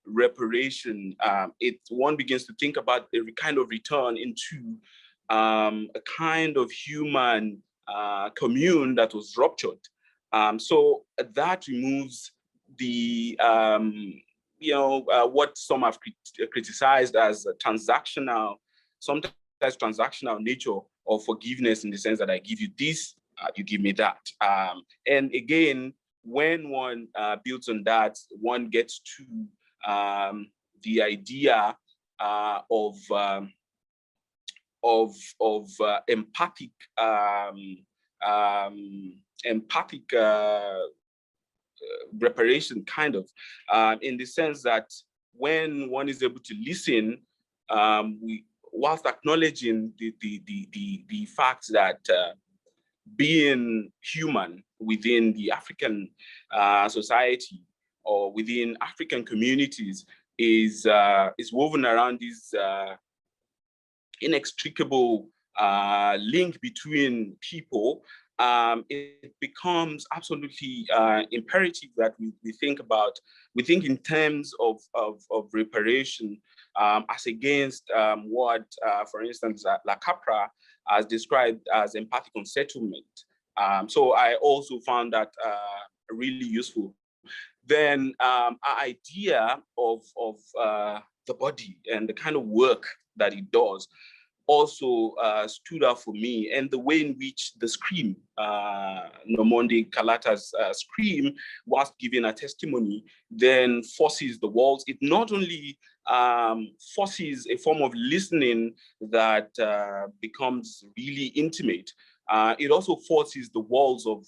reparation, one begins to think about a kind of return into a kind of human commune that was ruptured. So that removes the, what some have criticized as a transactional, sometimes transactional nature of forgiveness, in the sense that I give you this, you give me that. And again, when one builds on that, one gets to the idea of empathic reparation, kind of, in the sense that when one is able to listen, whilst acknowledging the fact that being human within the African society or within African communities is woven around these inextricable link between people, it becomes absolutely imperative that we think in terms of reparation as against what, for instance, La Capra has described as empathic unsettlement. So I also found that really useful. Then our idea of the body and the kind of work that it does. also stood out for me, and the way in which the scream, Nomonde Kalata's scream, whilst giving a testimony, then forces the walls. It not only forces a form of listening that becomes really intimate, it also forces the walls of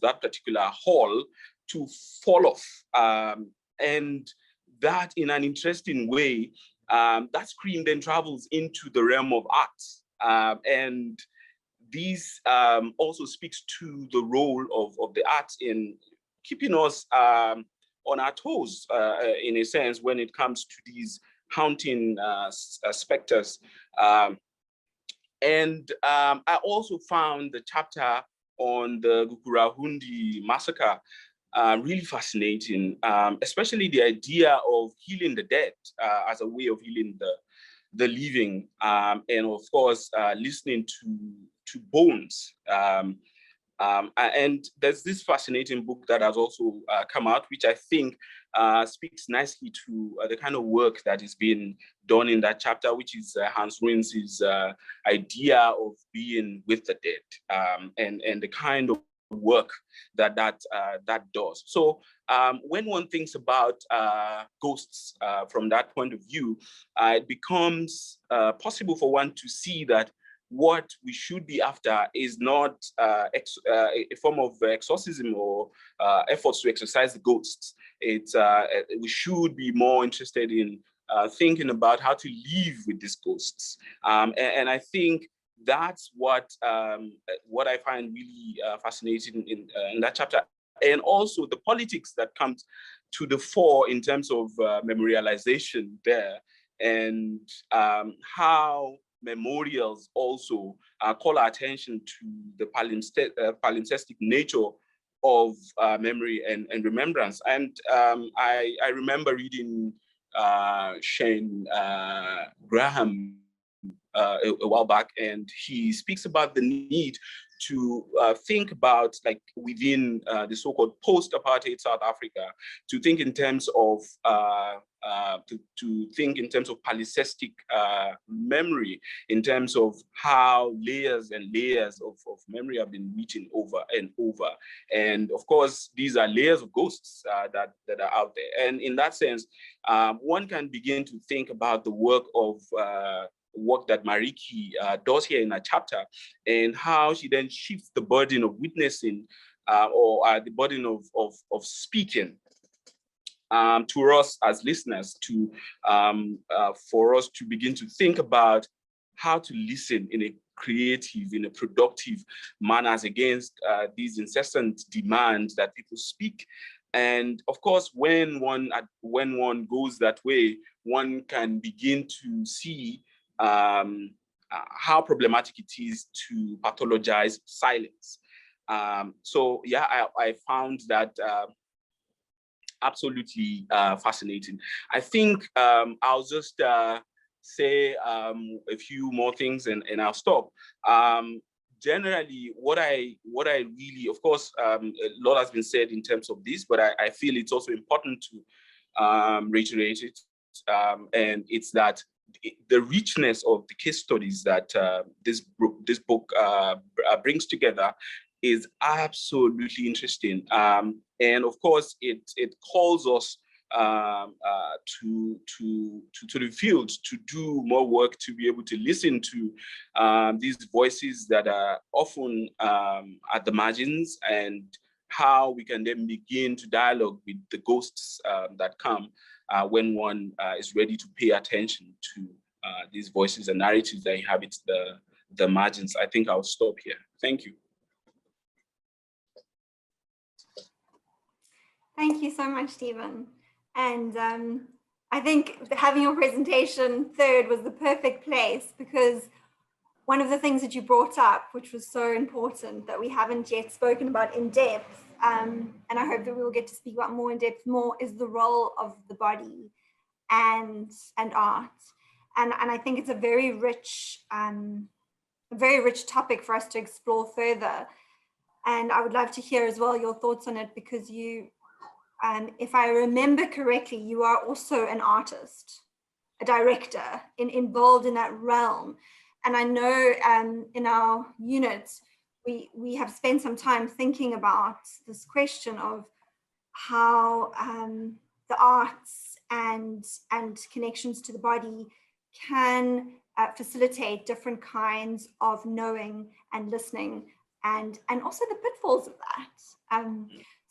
that particular hall to fall off. And that, in an interesting way, that scream then travels into the realm of art. And this also speaks to the role of the arts in keeping us on our toes, in a sense, when it comes to these haunting specters. And I also found the chapter on the Gukurahundi massacre really fascinating, especially the idea of healing the dead as a way of healing the living, and of course, listening to bones. And there's this fascinating book that has also come out, which I think speaks nicely to the kind of work that is being done in that chapter, which is Hans Ruins' idea of being with the dead, and the kind of work that does. So when one thinks about ghosts from that point of view, it becomes possible for one to see that what we should be after is not a form of exorcism or efforts to exorcise the ghosts. We should be more interested in thinking about how to live with these ghosts. And I think that's what I find really fascinating in that chapter. And also the politics that comes to the fore in terms of memorialization there, and how memorials also call our attention to the palimpsestic nature of memory and remembrance. And I remember reading Shane Graham a while back, and he speaks about the need to think about, like, within the so-called post-apartheid South Africa, to think in terms of to think in terms of palimpsestic memory, in terms of how layers and layers of memory have been written over and over. And of course, these are layers of ghosts that are out there. And in that sense, one can begin to think about the work that Melike does here in a chapter, and how she then shifts the burden of witnessing or the burden of speaking to us as listeners, to for us to begin to think about how to listen in a creative, in a productive manner against these incessant demands that people speak. And of course, when one goes that way, one can begin to see how problematic it is to pathologize silence. So yeah, I found that absolutely fascinating. I think I'll just say a few more things and I'll stop. Generally, what I really, of course, a lot has been said in terms of this, but I feel it's also important to reiterate it. And it's that the richness of the case studies that this book brings together is absolutely interesting. And of course, it calls us to the field to do more work, to be able to listen to these voices that are often at the margins, and how we can then begin to dialogue with the ghosts that come when one is ready to pay attention to these voices and narratives that inhabit the margins. I think I'll stop here. Thank you. Thank you so much, Stephen. And I think having your presentation third was the perfect place, because one of the things that you brought up, which was so important that we haven't yet spoken about in depth, and I hope that we will get to speak about more in depth more, is the role of the body and art. And I think it's a very rich topic for us to explore further. And I would love to hear as well your thoughts on it, because you, if I remember correctly, you are also an artist, director involved in that realm. And I know in our unit, we have spent some time thinking about this question of how the arts and connections to the body can facilitate different kinds of knowing and listening, and also the pitfalls of that.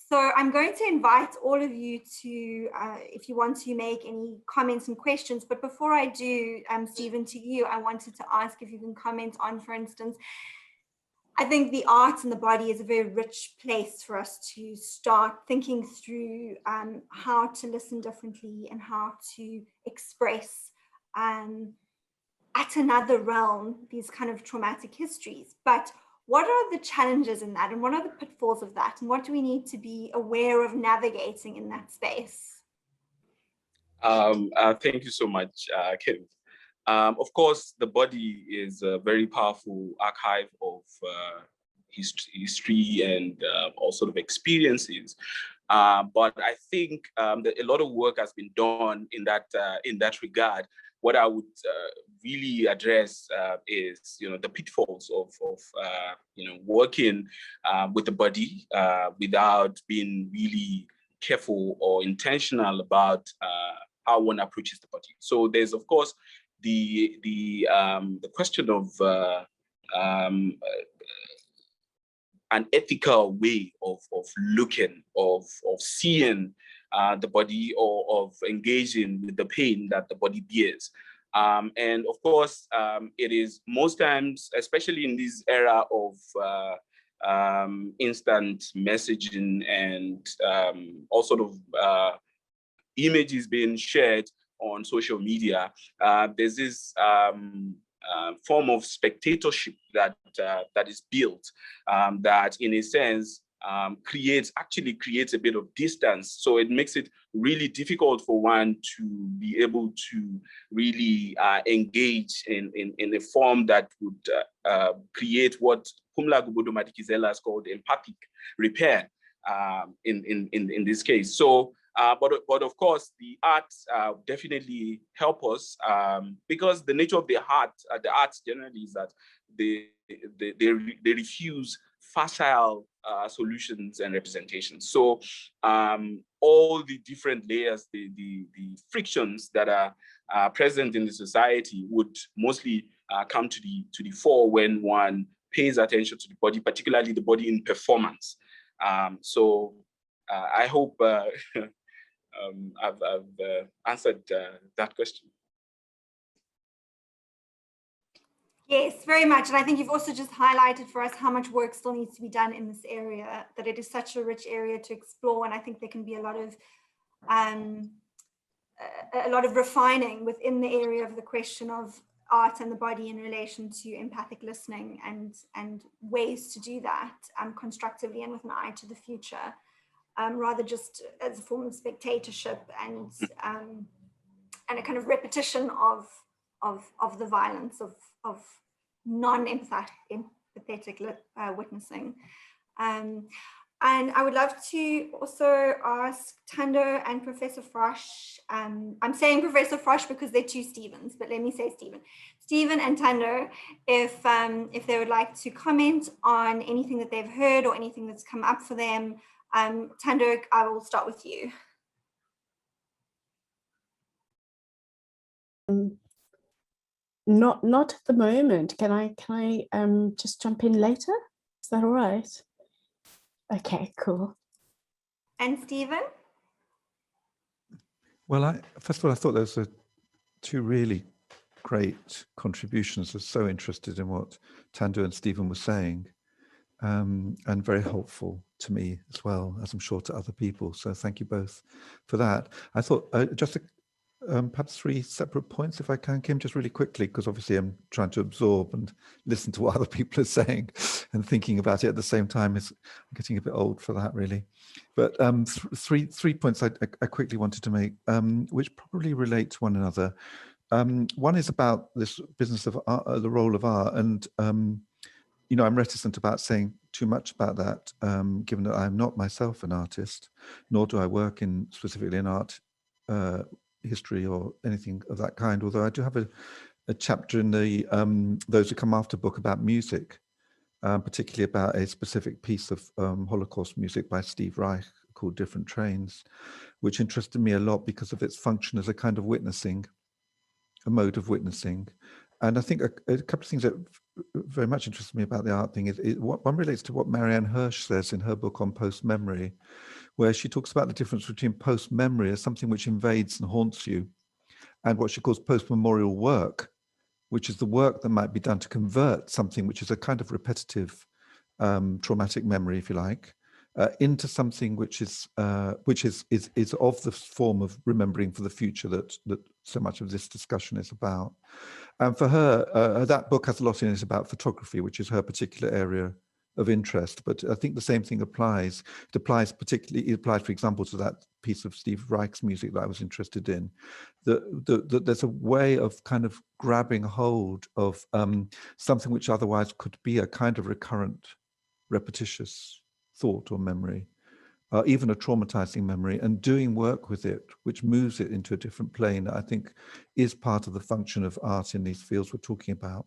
So I'm going to invite all of you to, if you want to make any comments and questions, but before I do, Stephen, to you, I wanted to ask if you can comment on, for instance, I think the arts and the body is a very rich place for us to start thinking through how to listen differently and how to express at another realm these kind of traumatic histories. But what are the challenges in that, and what are the pitfalls of that, and what do we need to be aware of navigating in that space? Thank you so much, Kim. Of course, the body is a very powerful archive of history and all sort of experiences. But I think that a lot of work has been done in that regard. What I would really address is, the pitfalls of working with the body without being really careful or intentional about how one approaches the body. So there's, of course, the question of an ethical way of looking, of seeing the body, or of engaging with the pain that the body bears. And of course, it is most times, especially in this era of instant messaging and all sort of images being shared on social media, there's this form of spectatorship that is built, that in a sense creates a bit of distance. So it makes it really difficult for one to be able to really engage in a form that would create what Pumla Gubodo Madikizela has called empathic repair in this case. So but of course, the arts definitely help us, because the nature of the arts generally is that they refuse facile solutions and representations. So all the different layers, the frictions that are present in the society would mostly come to the fore when one pays attention to the body, particularly the body in performance. So I hope I've answered that question. Yes, very much. And I think you've also just highlighted for us how much work still needs to be done in this area, that it is such a rich area to explore. And I think there can be a lot of refining within the area of the question of art and the body in relation to empathic listening, and ways to do that constructively and with an eye to the future. Rather just as a form of spectatorship and a kind of repetition of the violence of non-empathetic witnessing. And I would love to also ask Thando and Professor Frosh. I'm saying Professor Frosh because they're two Stephens, but let me say Stephen and Thando, if they would like to comment on anything that they've heard or anything that's come up for them. Thando, I will start with you. Not at the moment. Can I just jump in later? Is that all right? Okay, cool. And Stephen? Well, first of all, I thought those were two really great contributions. I was so interested in what Thando and Stephen were saying, and very helpful to me as well, as I'm sure to other people. So thank you both for that. I thought just perhaps 3 separate points, if I can, Kim, just really quickly, because obviously I'm trying to absorb and listen to what other people are saying and thinking about it at the same time. I'm getting a bit old for that, really. But three points I quickly wanted to make, which probably relate to one another. One is about this business of art, the role of art, and I'm reticent about saying too much about that, given that I'm not myself an artist, nor do I work specifically in art history or anything of that kind, although I do have a chapter in the Those Who Come After book about music, particularly about a specific piece of Holocaust music by Steve Reich called Different Trains, which interested me a lot because of its function as a kind of witnessing, a mode of witnessing. And I think a couple of things that very much interested me about the art thing is one relates to what Marianne Hirsch says in her book on post-memory, where she talks about the difference between post-memory as something which invades and haunts you, and what she calls post-memorial work, which is the work that might be done to convert something which is a kind of repetitive traumatic memory, if you like, into something which is of the form of remembering for the future that so much of this discussion is about. And for her, that book has a lot in it about photography, which is her particular area of interest. But I think the same thing applies. It applies, for example, to that piece of Steve Reich's music that I was interested in. That there's a way of kind of grabbing hold of something which otherwise could be a kind of recurrent, repetitious thought or memory, even a traumatizing memory, and doing work with it, which moves it into a different plane, I think is part of the function of art in these fields we're talking about.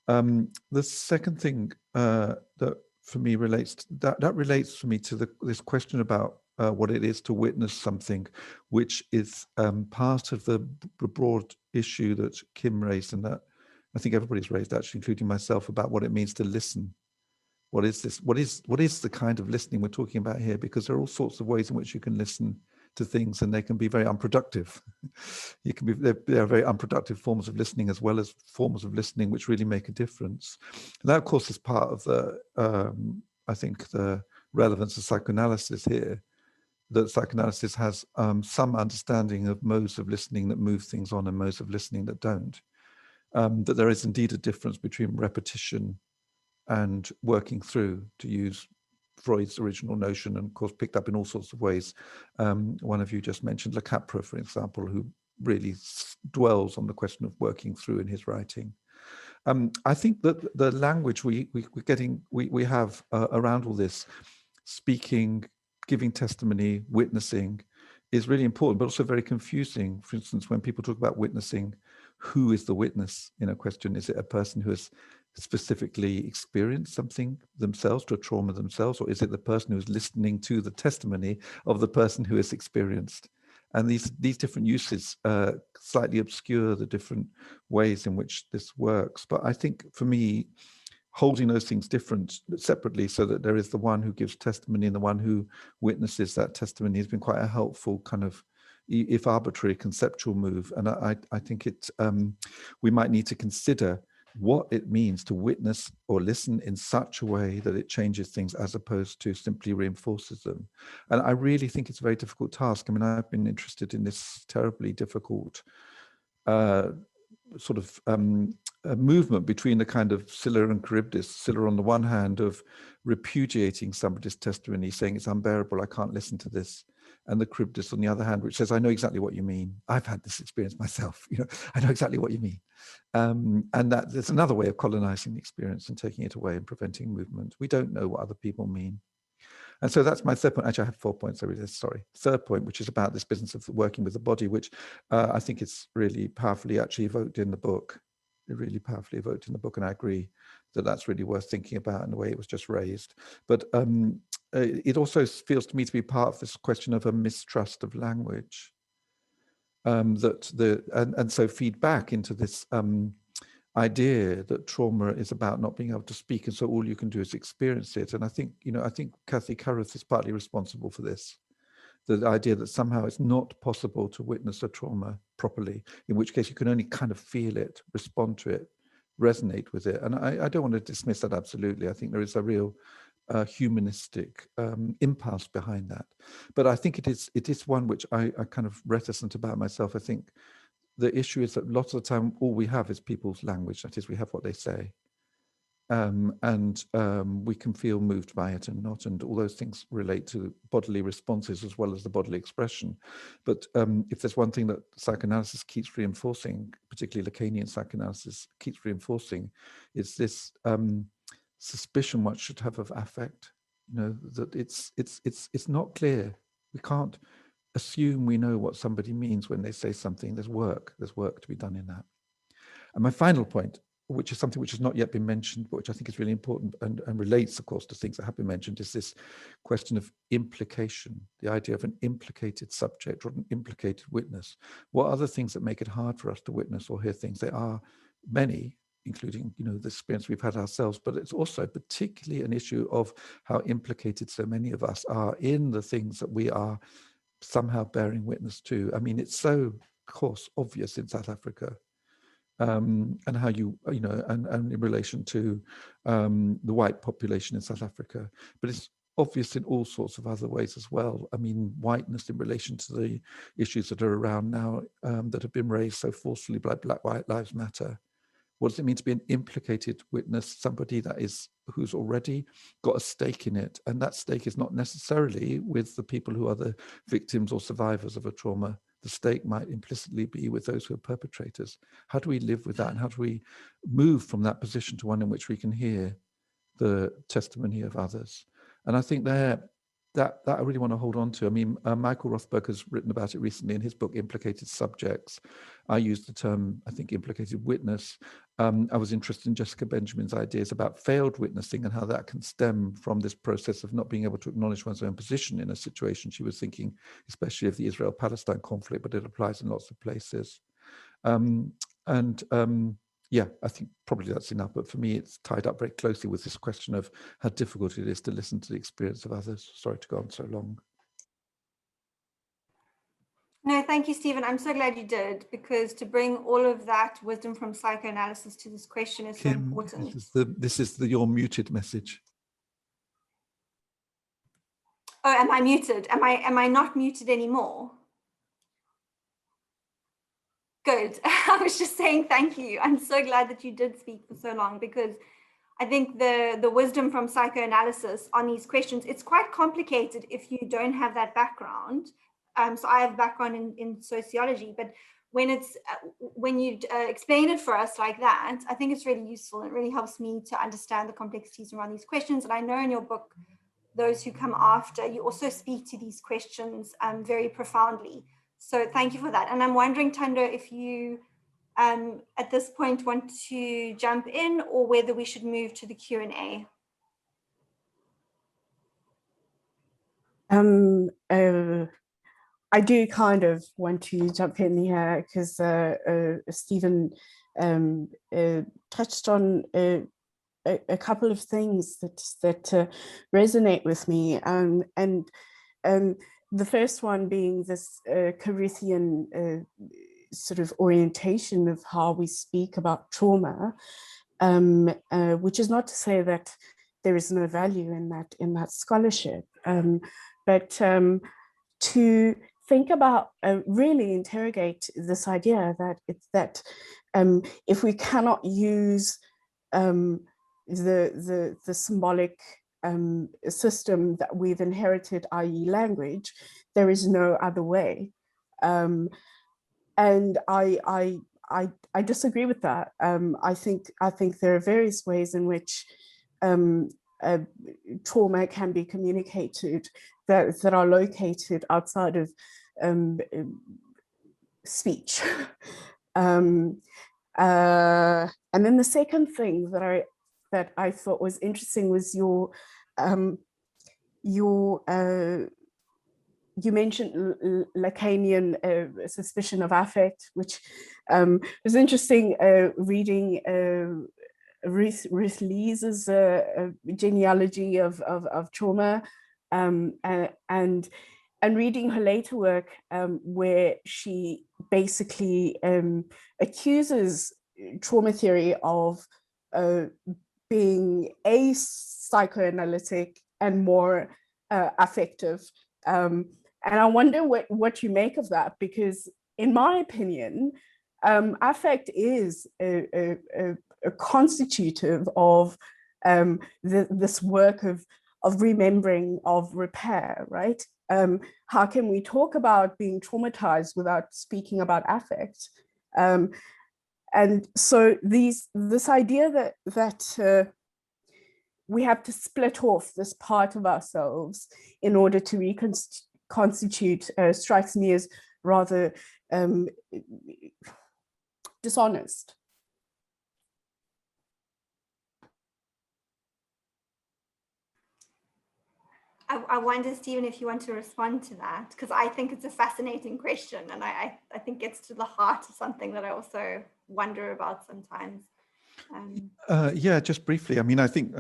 The second thing that for me relates for me to this question about what it is to witness something, which is part of the broad issue that Kim raised, and that I think everybody's raised, actually, including myself, about what it means to listen. What is this? What is the kind of listening we're talking about here? Because there are all sorts of ways in which you can listen to things, and they can be very unproductive. There are very unproductive forms of listening, as well as forms of listening which really make a difference. And that, of course, is part of the I think the relevance of psychoanalysis here. That psychoanalysis has some understanding of modes of listening that move things on and modes of listening that don't. That there is indeed a difference between repetition and working through, to use Freud's original notion, and of course picked up in all sorts of ways. One of you just mentioned Le Capra, for example, who really dwells on the question of working through in his writing. I think that the language we have around all this, speaking, giving testimony, witnessing, is really important, but also very confusing. For instance, when people talk about witnessing, who is the witness in a question? Is it a person who has specifically experienced something themselves, to a trauma themselves, or is it the person who is listening to the testimony of the person who has experienced? And these different uses slightly obscure the different ways in which this works. But I think for me, holding those things separately, so that there is the one who gives testimony and the one who witnesses that testimony, has been quite a helpful kind of, if arbitrary, conceptual move. And I think we might need to consider what it means to witness or listen in such a way that it changes things, as opposed to simply reinforces them. And I really think it's a very difficult task. I mean, I've been interested in this terribly difficult sort of a movement between the kind of Scylla and Charybdis. Scylla on the one hand of repudiating somebody's testimony, saying it's unbearable, I can't listen to this. And the Charybdis on the other hand, which says, I know exactly what you mean. I've had this experience myself. I know exactly what you mean. And that there's another way of colonizing the experience and taking it away and preventing movement. We don't know what other people mean. And so that's my third point. Actually, I have 4 points. Sorry. Third point, which is about this business of working with the body, which I think it's really powerfully actually evoked in the book. Really powerfully evoked in the book. And I agree that that's really worth thinking about in the way it was just raised. But it also feels to me to be part of this question of a mistrust of language. And so feed back into this idea that trauma is about not being able to speak, and so all you can do is experience it. And I think Kathy Carruth is partly responsible for this. The idea that somehow it's not possible to witness a trauma properly, in which case you can only kind of feel it, respond to it, resonate with it. And I don't want to dismiss that absolutely. I think there is a real humanistic impulse behind that. But I think it is one which I kind of reticent about myself. I think the issue is that lots of the time, all we have is people's language. That is, we have what they say. And we can feel moved by it and not, and all those things relate to bodily responses as well as the bodily expression. But if there's one thing that psychoanalysis keeps reinforcing, particularly Lacanian psychoanalysis keeps reinforcing, it's this suspicion one should have of affect. That it's not clear. We can't assume we know what somebody means when they say something. There's work to be done in that. And my final point, which is something which has not yet been mentioned, but which I think is really important and relates, of course, to things that have been mentioned, is this question of implication, the idea of an implicated subject or an implicated witness. What are the things that make it hard for us to witness or hear things? There are many, including, you know, the experience we've had ourselves, but it's also particularly an issue of how implicated so many of us are in the things that we are somehow bearing witness to. I mean, it's so, of course, obvious in South Africa. And how you know, and in relation to the white population in South Africa, but it's obvious in all sorts of other ways as well. I mean, whiteness in relation to the issues that are around now that have been raised so forcefully by Black Lives Matter. What does it mean to be an implicated witness, somebody who's already got a stake in it? And that stake is not necessarily with the people who are the victims or survivors of a trauma. The stake might implicitly be with those who are perpetrators. How do we live with that? And how do we move from that position to one in which we can hear the testimony of others? And I think that I really want to hold on to. I mean, Michael Rothberg has written about it recently in his book, Implicated Subjects. I used the term, I think, implicated witness. I was interested in Jessica Benjamin's ideas about failed witnessing and how that can stem from this process of not being able to acknowledge one's own position in a situation. She was thinking especially of the Israel-Palestine conflict, but it applies in lots of places. Yeah, I think probably that's enough, but for me, it's tied up very closely with this question of how difficult it is to listen to the experience of others. Sorry to go on so long. No, thank you, Stephen. I'm so glad you did, because to bring all of that wisdom from psychoanalysis to this question is so important. This is your muted message. Oh, am I muted? Am I not muted anymore? Good. I was just saying thank you. I'm so glad that you did speak for so long, because I think the wisdom from psychoanalysis on these questions, it's quite complicated if you don't have that background. So I have background in sociology, but when you explain it for us like that, I think it's really useful. It really helps me to understand the complexities around these questions. And I know in your book, Those Who Come After, you also speak to these questions very profoundly. So thank you for that. And I'm wondering, Thando, if you at this point want to jump in, or whether we should move to the Q&A. I do kind of want to jump in here because Stephen touched on a couple of things that resonate with me, and the first one being this Corinthian sort of orientation of how we speak about trauma, which is not to say that there is no value in that scholarship, but to think about, really interrogate this idea that if we cannot use the symbolic system that we've inherited, i.e. language, there is no other way. And I disagree with that. I think there are various ways in which trauma can be communicated that are located outside of speech. And then the second thing that I thought was interesting was you mentioned Lacanian suspicion of affect, which was interesting reading Ruth Lees's genealogy of trauma, and reading her later work, where she basically accuses trauma theory of being psychoanalytic and more affective. And I wonder what you make of that, because in my opinion, affect is a constitutive of this work of remembering, of repair, right? How can we talk about being traumatized without speaking about affect? And so this idea that we have to split off this part of ourselves in order to constitute strikes me as rather dishonest. I wonder, Stephen, if you want to respond to that, because I think it's a fascinating question, and I think gets to the heart of something that I also wonder about sometimes. Yeah, just briefly. I mean, I think,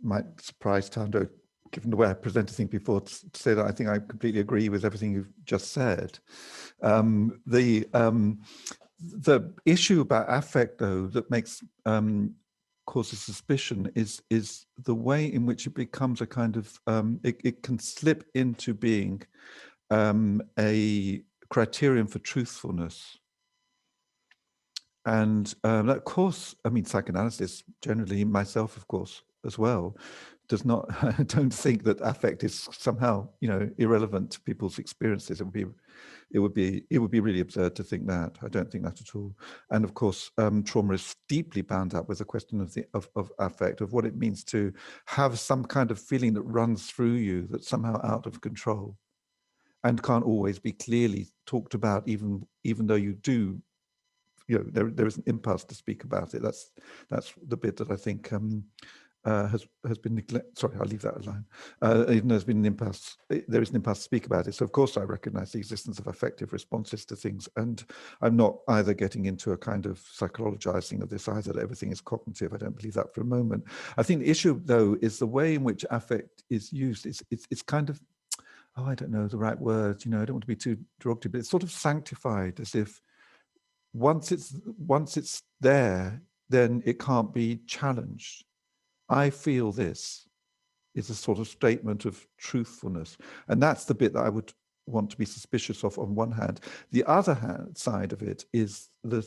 might surprise Thando, given the way I presented things before, to say that I think I completely agree with everything you've just said. The issue about affect, though, that makes causes suspicion is the way in which it becomes a kind of it can slip into being a criterion for truthfulness. And of course, I mean, psychoanalysis generally, myself, of course, as well, does not, I don't think that affect is somehow, irrelevant to people's experiences. It would be really absurd to think that. I don't think that at all. And of course, trauma is deeply bound up with the question of affect, of what it means to have some kind of feeling that runs through you that's somehow out of control and can't always be clearly talked about, even though you do, there is an impulse to speak about it. That's the bit that I think has been neglected. Sorry, I'll leave that alone. Even though there's been an impulse, there is an impulse to speak about it. So of course I recognize the existence of affective responses to things, and I'm not either getting into a kind of psychologizing of this either, that everything is cognitive. I don't believe that for a moment. I think the issue, though, is the way in which affect is used. It's kind of, I don't know the right word. I don't want to be too derogatory, but it's sort of sanctified, as if once it's there, then it can't be challenged. I feel this is a sort of statement of truthfulness. And that's the bit that I would want to be suspicious of on one hand. The other side of it is the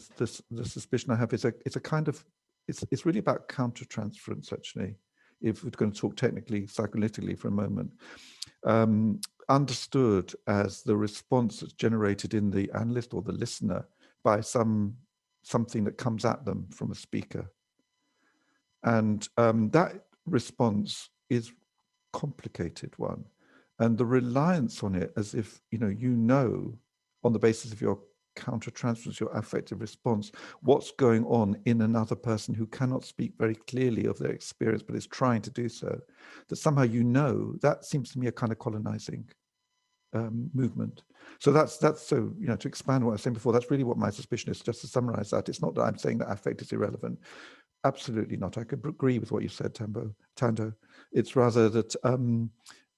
suspicion I have is it's a kind of, it's really about countertransference, actually, if we're going to talk technically, psychoanalytically for a moment. Understood as the response that's generated in the analyst or the listener by something that comes at them from a speaker. And that response is a complicated one. And the reliance on it, as if, on the basis of your countertransference, your affective response, what's going on in another person who cannot speak very clearly of their experience, but is trying to do so, that somehow that seems to me a kind of colonizing movement. So that's so, to expand what I was saying before, that's really what my suspicion is. Just to summarize that, it's not that I'm saying that affect is irrelevant. Absolutely not. I could agree with what you said, Thando. It's rather that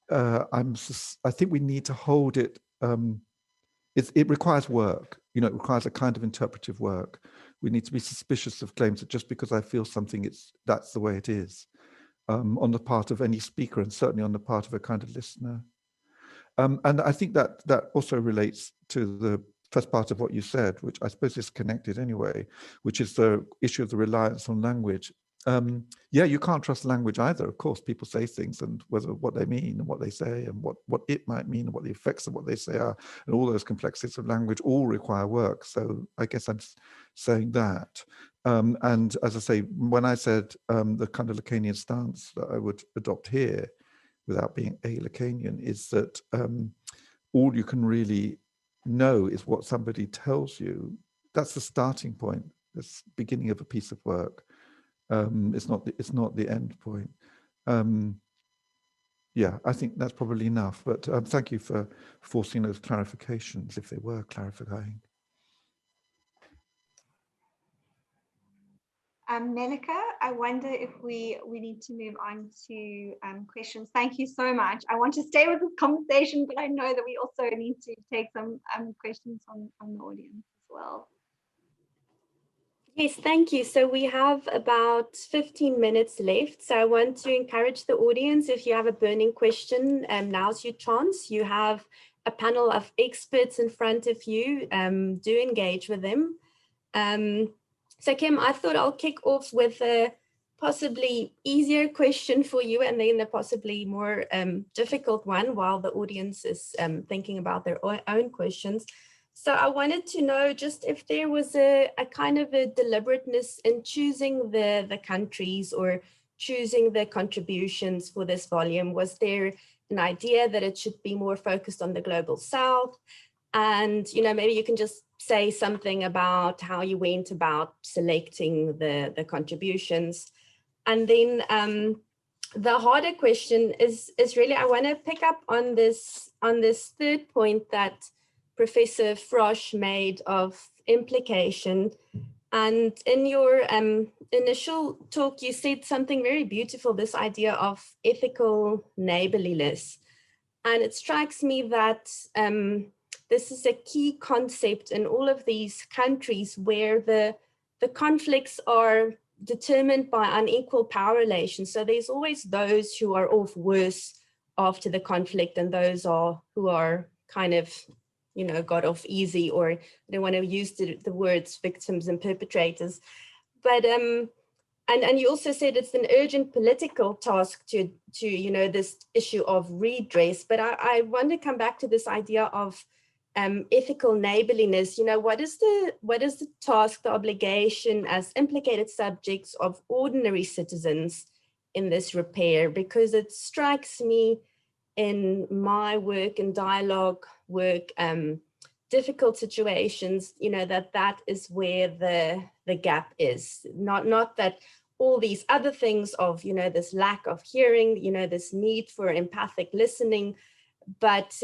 I think we need to hold it. It requires work. It requires a kind of interpretive work. We need to be suspicious of claims that just because I feel something, that's the way it is, on the part of any speaker, and certainly on the part of a kind of listener. And I think that also relates to the first part of what you said, which I suppose is connected anyway, which is the issue of the reliance on language. Yeah, you can't trust language either. Of course, people say things, and what they mean and what they say and what it might mean and what the effects of what they say are, and all those complexities of language all require work. So I guess I'm saying that. And as I say, when I said the kind of Lacanian stance that I would adopt here, without being a Lacanian, is that all you can really know is what somebody tells you. That's the starting point. That's the beginning of a piece of work. It's not the end point. Yeah, I think that's probably enough. But thank you for forcing those clarifications, if they were clarifying. Melike, I wonder if we need to move on to questions. Thank you so much. I want to stay with this conversation, but I know that we also need to take some questions from the audience as well. Yes, thank you. So we have about 15 minutes left. So I want to encourage the audience, if you have a burning question, now's your chance. You have a panel of experts in front of you. Do engage with them. So Kim, I thought I'll kick off with a possibly easier question for you, and then a possibly more difficult one while the audience is thinking about their own questions. So I wanted to know just if there was a kind of a deliberateness in choosing the countries or choosing the contributions for this volume. Was there an idea that it should be more focused on the global south. And, you know, maybe you can just say something about how you went about selecting the contributions. And then the harder question is really, I want to pick up on this third point that Professor Frosh made of implication. And in your initial talk, you said something very beautiful, this idea of ethical neighborliness. And it strikes me that this is a key concept in all of these countries where the conflicts are determined by unequal power relations. So there's always those who are off worse after the conflict and those who are kind of, you know, got off easy, or I don't want to use the words victims and perpetrators. But and you also said it's an urgent political task to you know, this issue of redress. But I want to come back to this idea of ethical neighborliness. You know, what is the task, the obligation as implicated subjects of ordinary citizens in this repair? Because it strikes me in my work and dialogue work, difficult situations, you know, that is where the gap is. Not that all these other things of, you know, this lack of hearing, you know, this need for empathic listening, but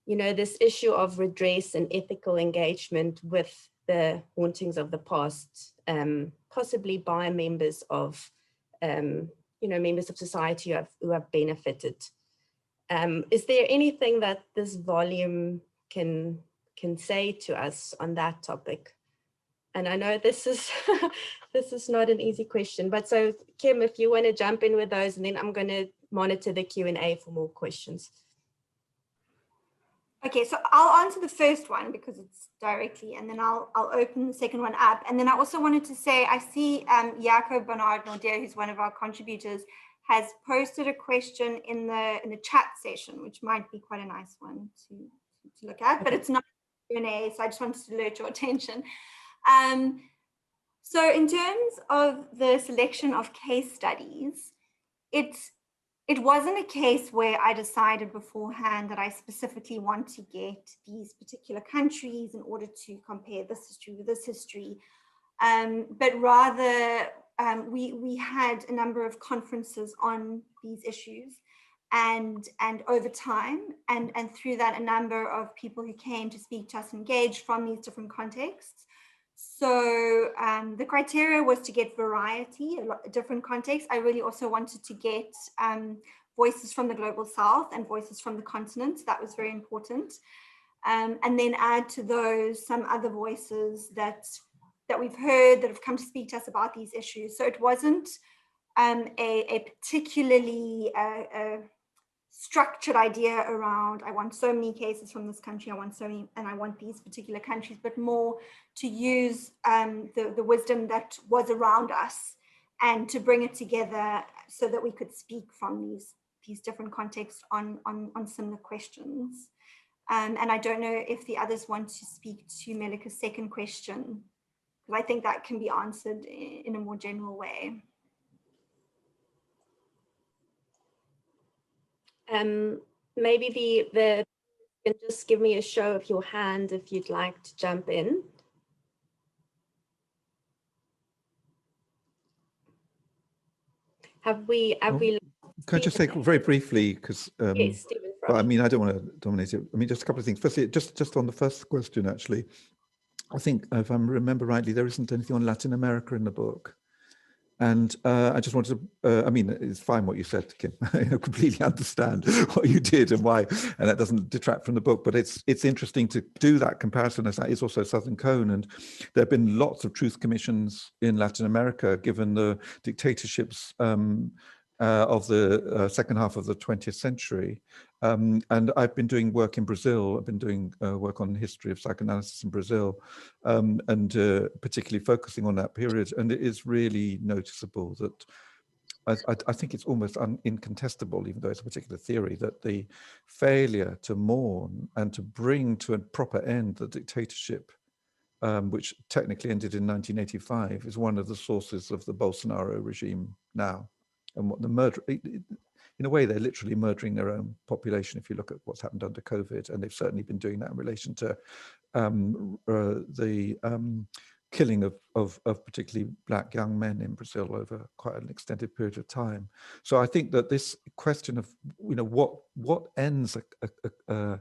you know, this issue of redress and ethical engagement with the hauntings of the past, possibly by members of, you know, members of society who have benefited. Is there anything that this volume can say to us on that topic? And I know this is this is not an easy question, but so Kim, if you want to jump in with those, and then I'm going to monitor the Q&A for more questions. Okay, so I'll answer the first one because it's directly, and then I'll open the second one up. And then I also wanted to say, I see Jaco Bernard Nordier, who's one of our contributors, has posted a question in the chat session, which might be quite a nice one to look at, but it's not Q&A, so I just wanted to alert your attention. So in terms of the selection of case studies, it wasn't a case where I decided beforehand that I specifically want to get these particular countries in order to compare this history with this history, but rather we had a number of conferences on these issues, and over time, and through that, a number of people who came to speak to us engaged from these different contexts. So the criteria was to get variety, a lot of different contexts. I really also wanted to get voices from the global south and voices from the continent. That was very important. And then add to those some other voices that we've heard that have come to speak to us about these issues. So it wasn't a particularly structured idea around, I want so many cases from this country, I want so many, and I want these particular countries, but more to use the wisdom that was around us and to bring it together so that we could speak from these different contexts on similar questions. And I don't know if the others want to speak to Melike's second question, because I think that can be answered in a more general way. Maybe the you can just give me a show of your hand if you'd like to jump in. Have we can I just say very briefly, because yes, Stephen Frosh. but I mean, I don't want to dominate it. I mean, just a couple of things. Firstly, just on the first question, actually, I think if I remember rightly, there isn't anything on Latin America in the book. And I just wanted to, I mean, it's fine what you said, Kim. I completely understand what you did and why, and that doesn't detract from the book. But it's interesting to do that comparison, as that is also Southern Cone. And there have been lots of truth commissions in Latin America, given the dictatorships of the second half of the 20th century. And I've been doing work in Brazil. I've been doing work on the history of psychoanalysis in Brazil, and particularly focusing on that period. And it is really noticeable that I think it's almost incontestable, even though it's a particular theory, that the failure to mourn and to bring to a proper end the dictatorship, which technically ended in 1985, is one of the sources of the Bolsonaro regime now. And what the murder, in a way, they're literally murdering their own population if you look at what's happened under COVID, and they've certainly been doing that in relation to the killing of particularly Black young men in Brazil over quite an extended period of time. So I think that this question of, you know, what ends a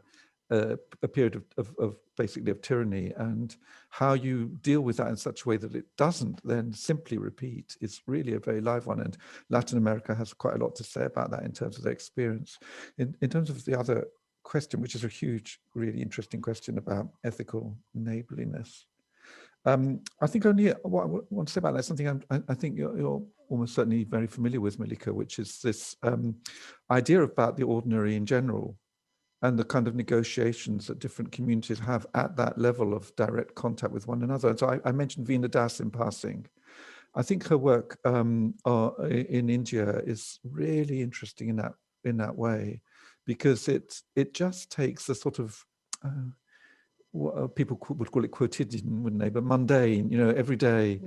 period of basically of tyranny, and how you deal with that in such a way that it doesn't then simply repeat, is really a very live one. And Latin America has quite a lot to say about that in terms of their experience. In terms of the other question, which is a huge, really interesting question about ethical neighborliness, I think only what I want to say about that is something I think you're almost certainly very familiar with, Melike, which is this idea about the ordinary in general, and the kind of negotiations that different communities have at that level of direct contact with one another. And so I mentioned Veena Das in passing. I think her work in India is really interesting in that way, because it just takes the sort of what people would call it quotidian, wouldn't they? But mundane, you know, everyday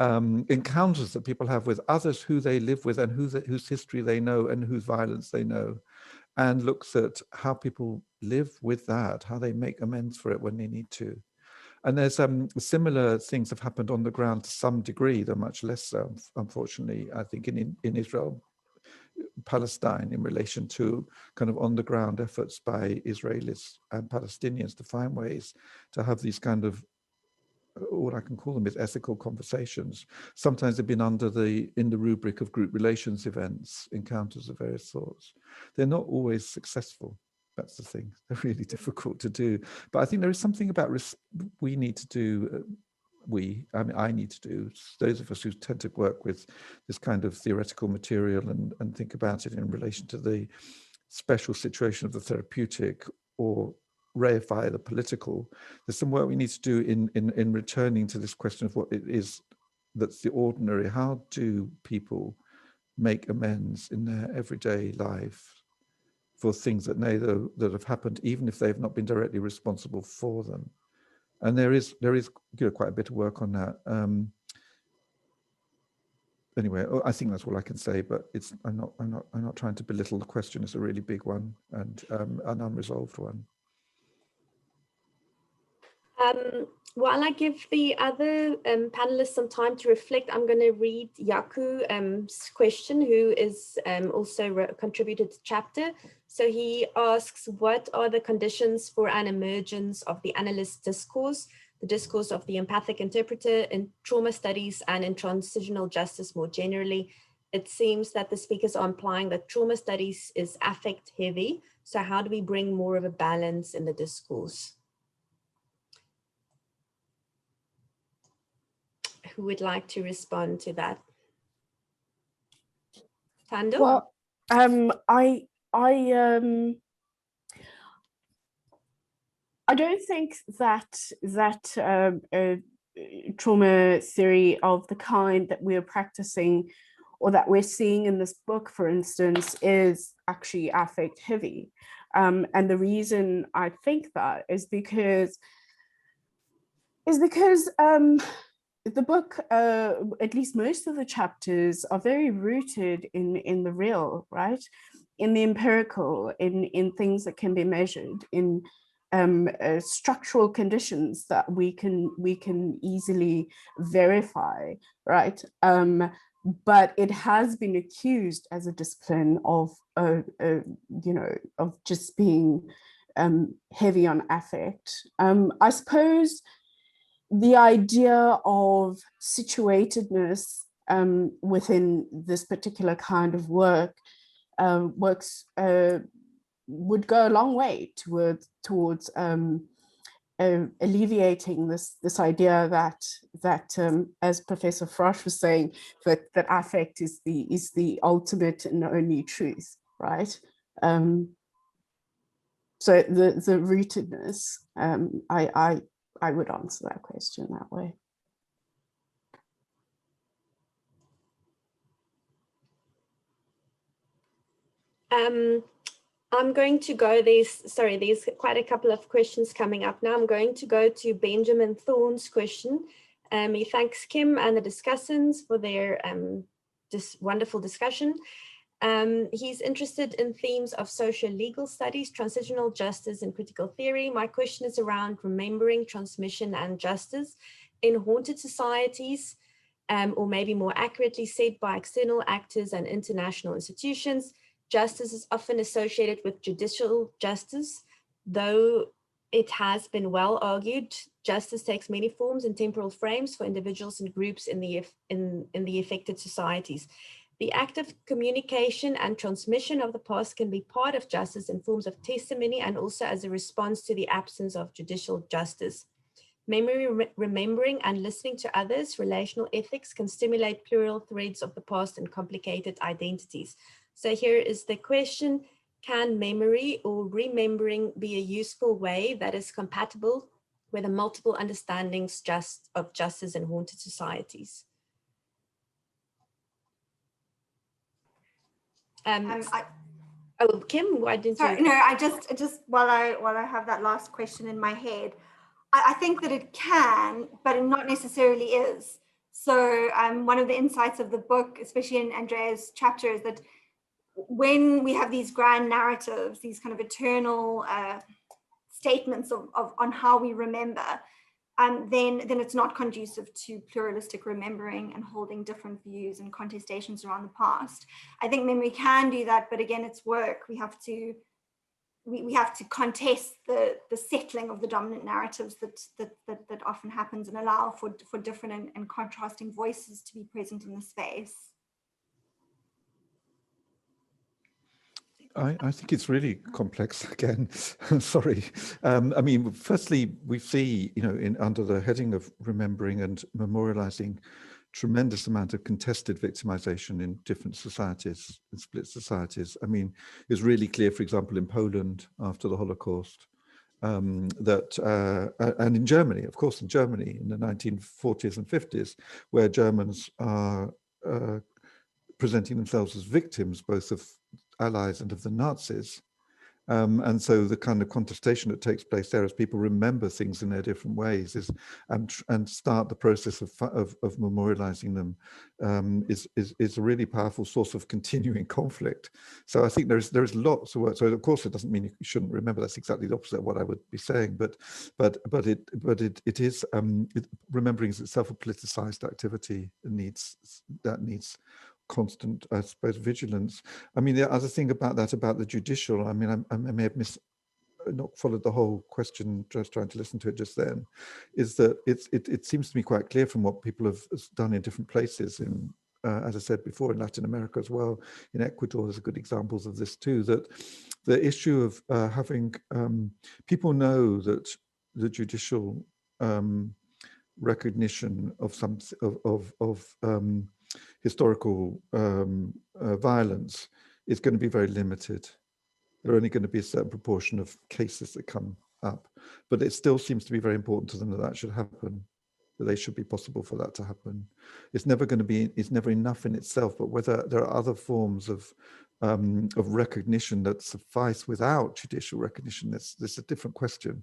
encounters that people have with others who they live with, and whose history they know, and whose violence they know, and looks at how people live with that, how they make amends for it when they need to. And there's similar things have happened on the ground to some degree, though much less so, unfortunately, I think in Israel, Palestine, in relation to kind of on the ground efforts by Israelis and Palestinians to find ways to have these kind of, what I can call them is ethical conversations. Sometimes they've been in the rubric of group relations events, encounters of various sorts. They're not always successful. That's the thing. They're really difficult to do. But I think there is something about we need to do, I need to do, those of us who tend to work with this kind of theoretical material and think about it in relation to the special situation of the therapeutic, or reify the political. There's some work we need to do in returning to this question of what it is that's the ordinary. How do people make amends in their everyday life for things that have happened, even if they've not been directly responsible for them? And there is you know, quite a bit of work on that. Anyway, I think that's all I can say. But I'm not trying to belittle the question. It's a really big one, and an unresolved one. While I give the other panelists some time to reflect, I'm going to read Yaku's question, who is also contributed to the chapter. So he asks, what are the conditions for an emergence of the analyst discourse, the discourse of the empathic interpreter in trauma studies and in transitional justice more generally? It seems that the speakers are implying that trauma studies is affect heavy. So how do we bring more of a balance in the discourse? Who would like to respond to that? Thando? Well, I don't think that trauma theory of the kind that we're practicing, or that we're seeing in this book, for instance, is actually affect heavy. And the reason I think that is because the book, at least most of the chapters, are very rooted in the real, right? In the empirical, in things that can be measured, in structural conditions that we can easily verify, right? But it has been accused as a discipline of you know, of just being heavy on affect. I suppose the idea of situatedness within this particular kind of work would go a long way towards alleviating this idea that as Professor Frosh was saying, that affect is the ultimate and only truth, right? So the rootedness, I would answer that question that way. I'm going to go, there's quite a couple of questions coming up now. I'm going to go to Benjamin Thorne's question. He thanks Kim and the discussants for their wonderful discussion. He's interested in themes of social legal studies, transitional justice, and critical theory. My question is around remembering, transmission, and justice in haunted societies, or maybe more accurately said, by external actors and international institutions. Justice is often associated with judicial justice, though it has been well argued justice takes many forms and temporal frames for individuals and groups in the affected societies. The act of communication and transmission of the past can be part of justice in forms of testimony and also as a response to the absence of judicial justice. Memory, remembering, and listening to others, relational ethics can stimulate plural threads of the past and complicated identities. So here is the question: can memory or remembering be a useful way that is compatible with the multiple understandings of justice in haunted societies? Kim, why didn't sorry, you? No, I just while I have that last question in my head, I think that it can, but it not necessarily is. So one of the insights of the book, especially in Andrea's chapter, is that when we have these grand narratives, these kind of eternal statements on how we remember, then it's not conducive to pluralistic remembering and holding different views and contestations around the past. I think memory can do that, but again, it's work. We have to contest the settling of the dominant narratives that often happens, and allow for different and contrasting voices to be present in the space. I think it's really complex again. Sorry. I mean, firstly, we see, under the heading of remembering and memorializing, tremendous amount of contested victimization in different societies, in split societies. I mean, it's really clear, for example, in Poland after the Holocaust, and in Germany, of course, in Germany in the 1940s and 50s, where Germans are presenting themselves as victims, both of Allies and of the Nazis. And so the kind of contestation that takes place there as people remember things in their different ways and start the process of memorializing them is a really powerful source of continuing conflict. So I think there is lots of work. So of course it doesn't mean you shouldn't remember. That's exactly the opposite of what I would be saying. But it is remembering is itself a politicized activity that needs constant, I suppose, vigilance. I mean, the other thing about the judicial, I mean, I may have not followed the whole question, just trying to listen to it just then, is that it seems to me quite clear from what people have done in different places, in, as I said before, in Latin America as well, in Ecuador, there's good examples of this too, that the issue of having, people know that the judicial recognition of some historical violence is going to be very limited. There are only going to be a certain proportion of cases that come up, but it still seems to be very important to them that should happen, that they should be possible for that to happen. It's never going to be, it's never enough in itself, but whether there are other forms of recognition that suffice without judicial recognition, that's a different question.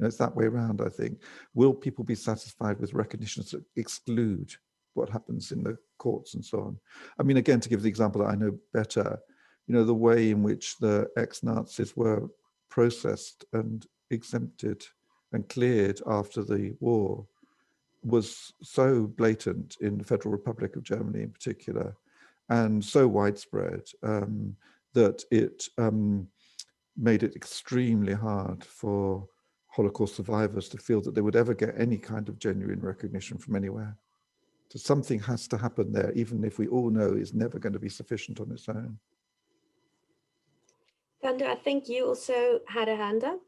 It's that way around, I think. Will people be satisfied with recognitions that exclude what happens in the courts and so on? I mean, again, to give the example that I know better, the way in which the ex-Nazis were processed and exempted and cleared after the war was so blatant in the Federal Republic of Germany in particular, and so widespread that it made it extremely hard for Holocaust survivors to feel that they would ever get any kind of genuine recognition from anywhere. So something has to happen there, even if we all know it's never going to be sufficient on its own. Thando, I think you also had a hand up.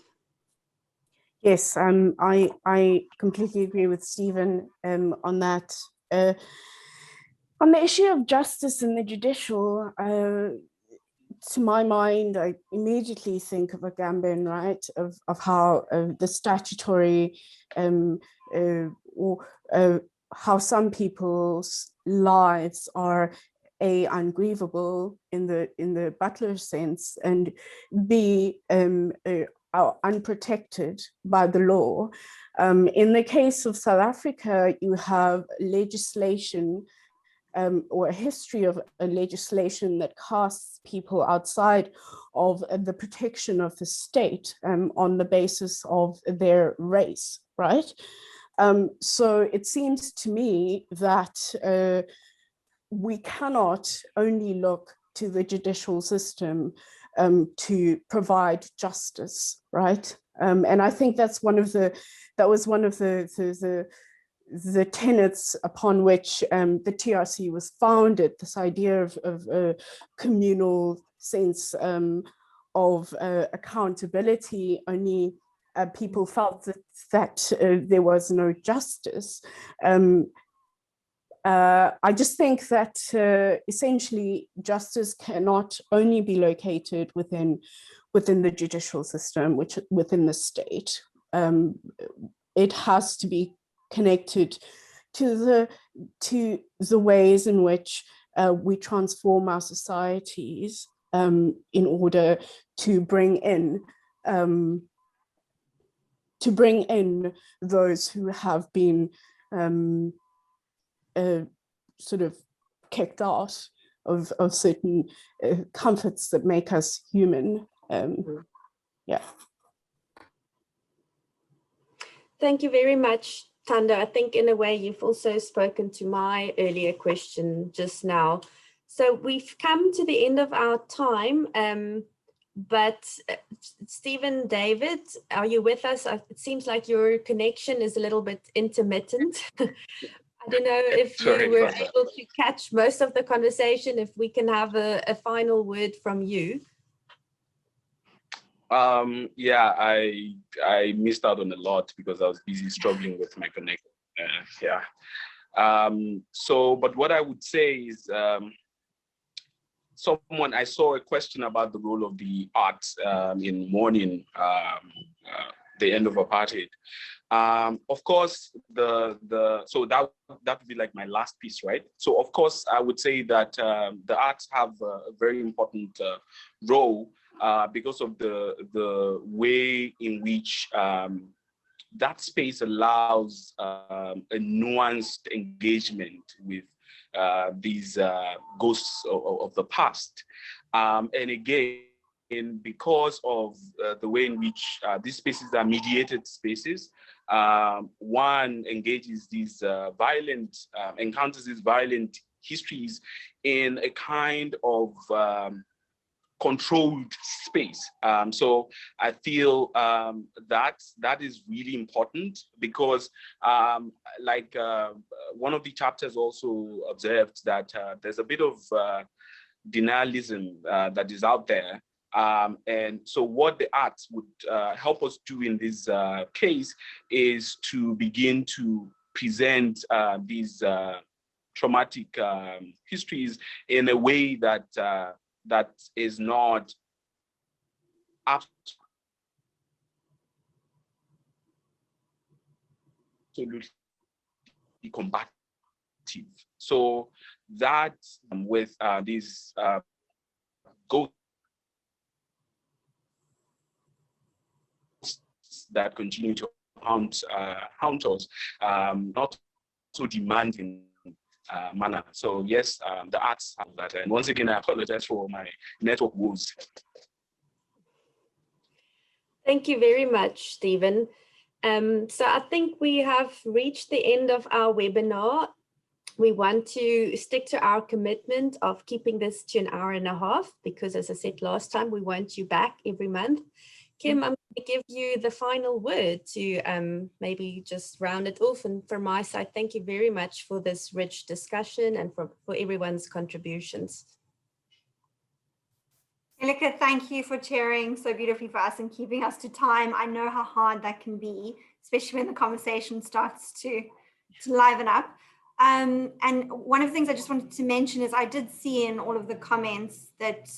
Yes, I completely agree with Stephen on that. On the issue of justice in the judicial, to my mind, I immediately think of Agamben, right? Of how the statutory or how some people's lives are A, ungrievable in the Butler sense, and B, are unprotected by the law. In the case of South Africa, you have legislation or a history of a legislation that casts people outside of the protection of the state on the basis of their race, right? So it seems to me that we cannot only look to the judicial system to provide justice, right? And I think that was one of the tenets upon which the TRC was founded, this idea of a communal sense of accountability. Only people felt that there was no justice. I just think that essentially justice cannot only be located within the judicial system, which within the state. It has to be connected to the ways in which we transform our societies in order to bring in those who have been sort of kicked out of certain comforts that make us human. Yeah. Thank you very much, Thando. I think in a way you've also spoken to my earlier question just now. So we've come to the end of our time, but Stephen, David, are you with us? It seems like your connection is a little bit intermittent. I don't know if you were able to catch most of the conversation, if we can have a final word from you. Yeah, I missed out on a lot because I was busy struggling with my connection. But what I would say is, I saw a question about the role of the arts in mourning the end of apartheid. Of course, so that would be like my last piece, right? So of course, I would say that the arts have a very important role because of the way in which that space allows a nuanced engagement with these ghosts of the past. And again, because of the way in which these spaces are mediated spaces, one engages these encounters these violent histories in a kind of controlled space. So I feel that is really important because one of the chapters also observed that there's a bit of denialism that is out there. And so what the arts would help us do in this case is to begin to present these traumatic histories in a way that that is not absolutely combative. So that with these ghosts that continue to haunt us, not so demanding manner. So yes, the arts have that. And once again, I apologize for my network woes. Thank you very much, Stephen. So I think we have reached the end of our webinar. We want to stick to our commitment of keeping this to an hour and a half, because as I said last time, we want you back every month. Kim, I'm going to give you the final word to maybe just round it off. And from my side, thank you very much for this rich discussion and for everyone's contributions. Melike, thank you for chairing so beautifully for us and keeping us to time. I know how hard that can be, especially when the conversation starts to liven up. And one of the things I just wanted to mention is I did see in all of the comments that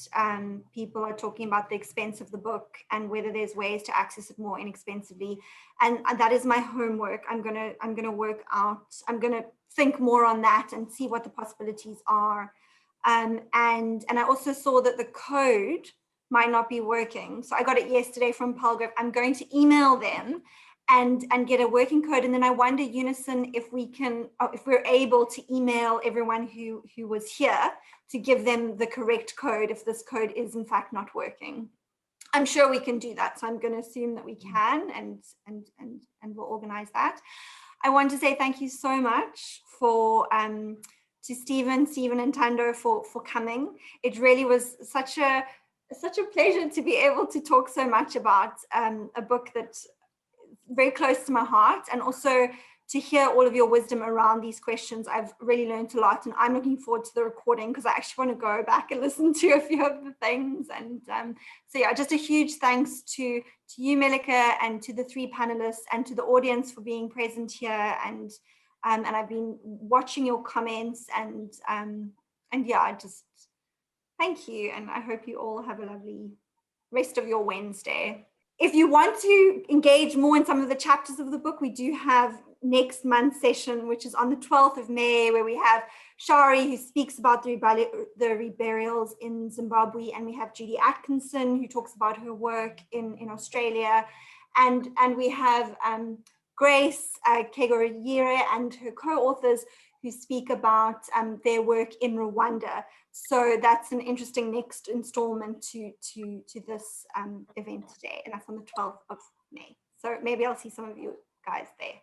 people are talking about the expense of the book and whether there's ways to access it more inexpensively. And that is my homework. I'm gonna work out, I'm gonna think more on that and see what the possibilities are. And I also saw that the code might not be working. So I got it yesterday from Palgrave. I'm going to email them and get a working code. And then I wonder, Unison, if we're able to email everyone who was here to give them the correct code if this code is in fact not working. I'm sure we can do that, so I'm going to assume that we can, and we'll organize that. I want to say thank you so much to Stephen and Thando for coming. It really was such a pleasure to be able to talk so much about a book that's very close to my heart, and also to hear all of your wisdom around these questions. I've really learned a lot, and I'm looking forward to the recording because I actually want to go back and listen to a few of the things. And so yeah, just a huge thanks to you, Melike, and to the three panelists, and to the audience for being present here. And I've been watching your comments, and yeah, just thank you, and I hope you all have a lovely rest of your Wednesday. If you want to engage more in some of the chapters of the book, we do have next month's session, which is on the 12th of May, where we have Shari, who speaks about the reburials in Zimbabwe, and we have Judy Atkinson, who talks about her work in Australia, and we have Grace Kegoriyire and her co-authors who speak about their work in Rwanda. So that's an interesting next installment to this event today, and that's on the 12th of May. So maybe I'll see some of you guys there.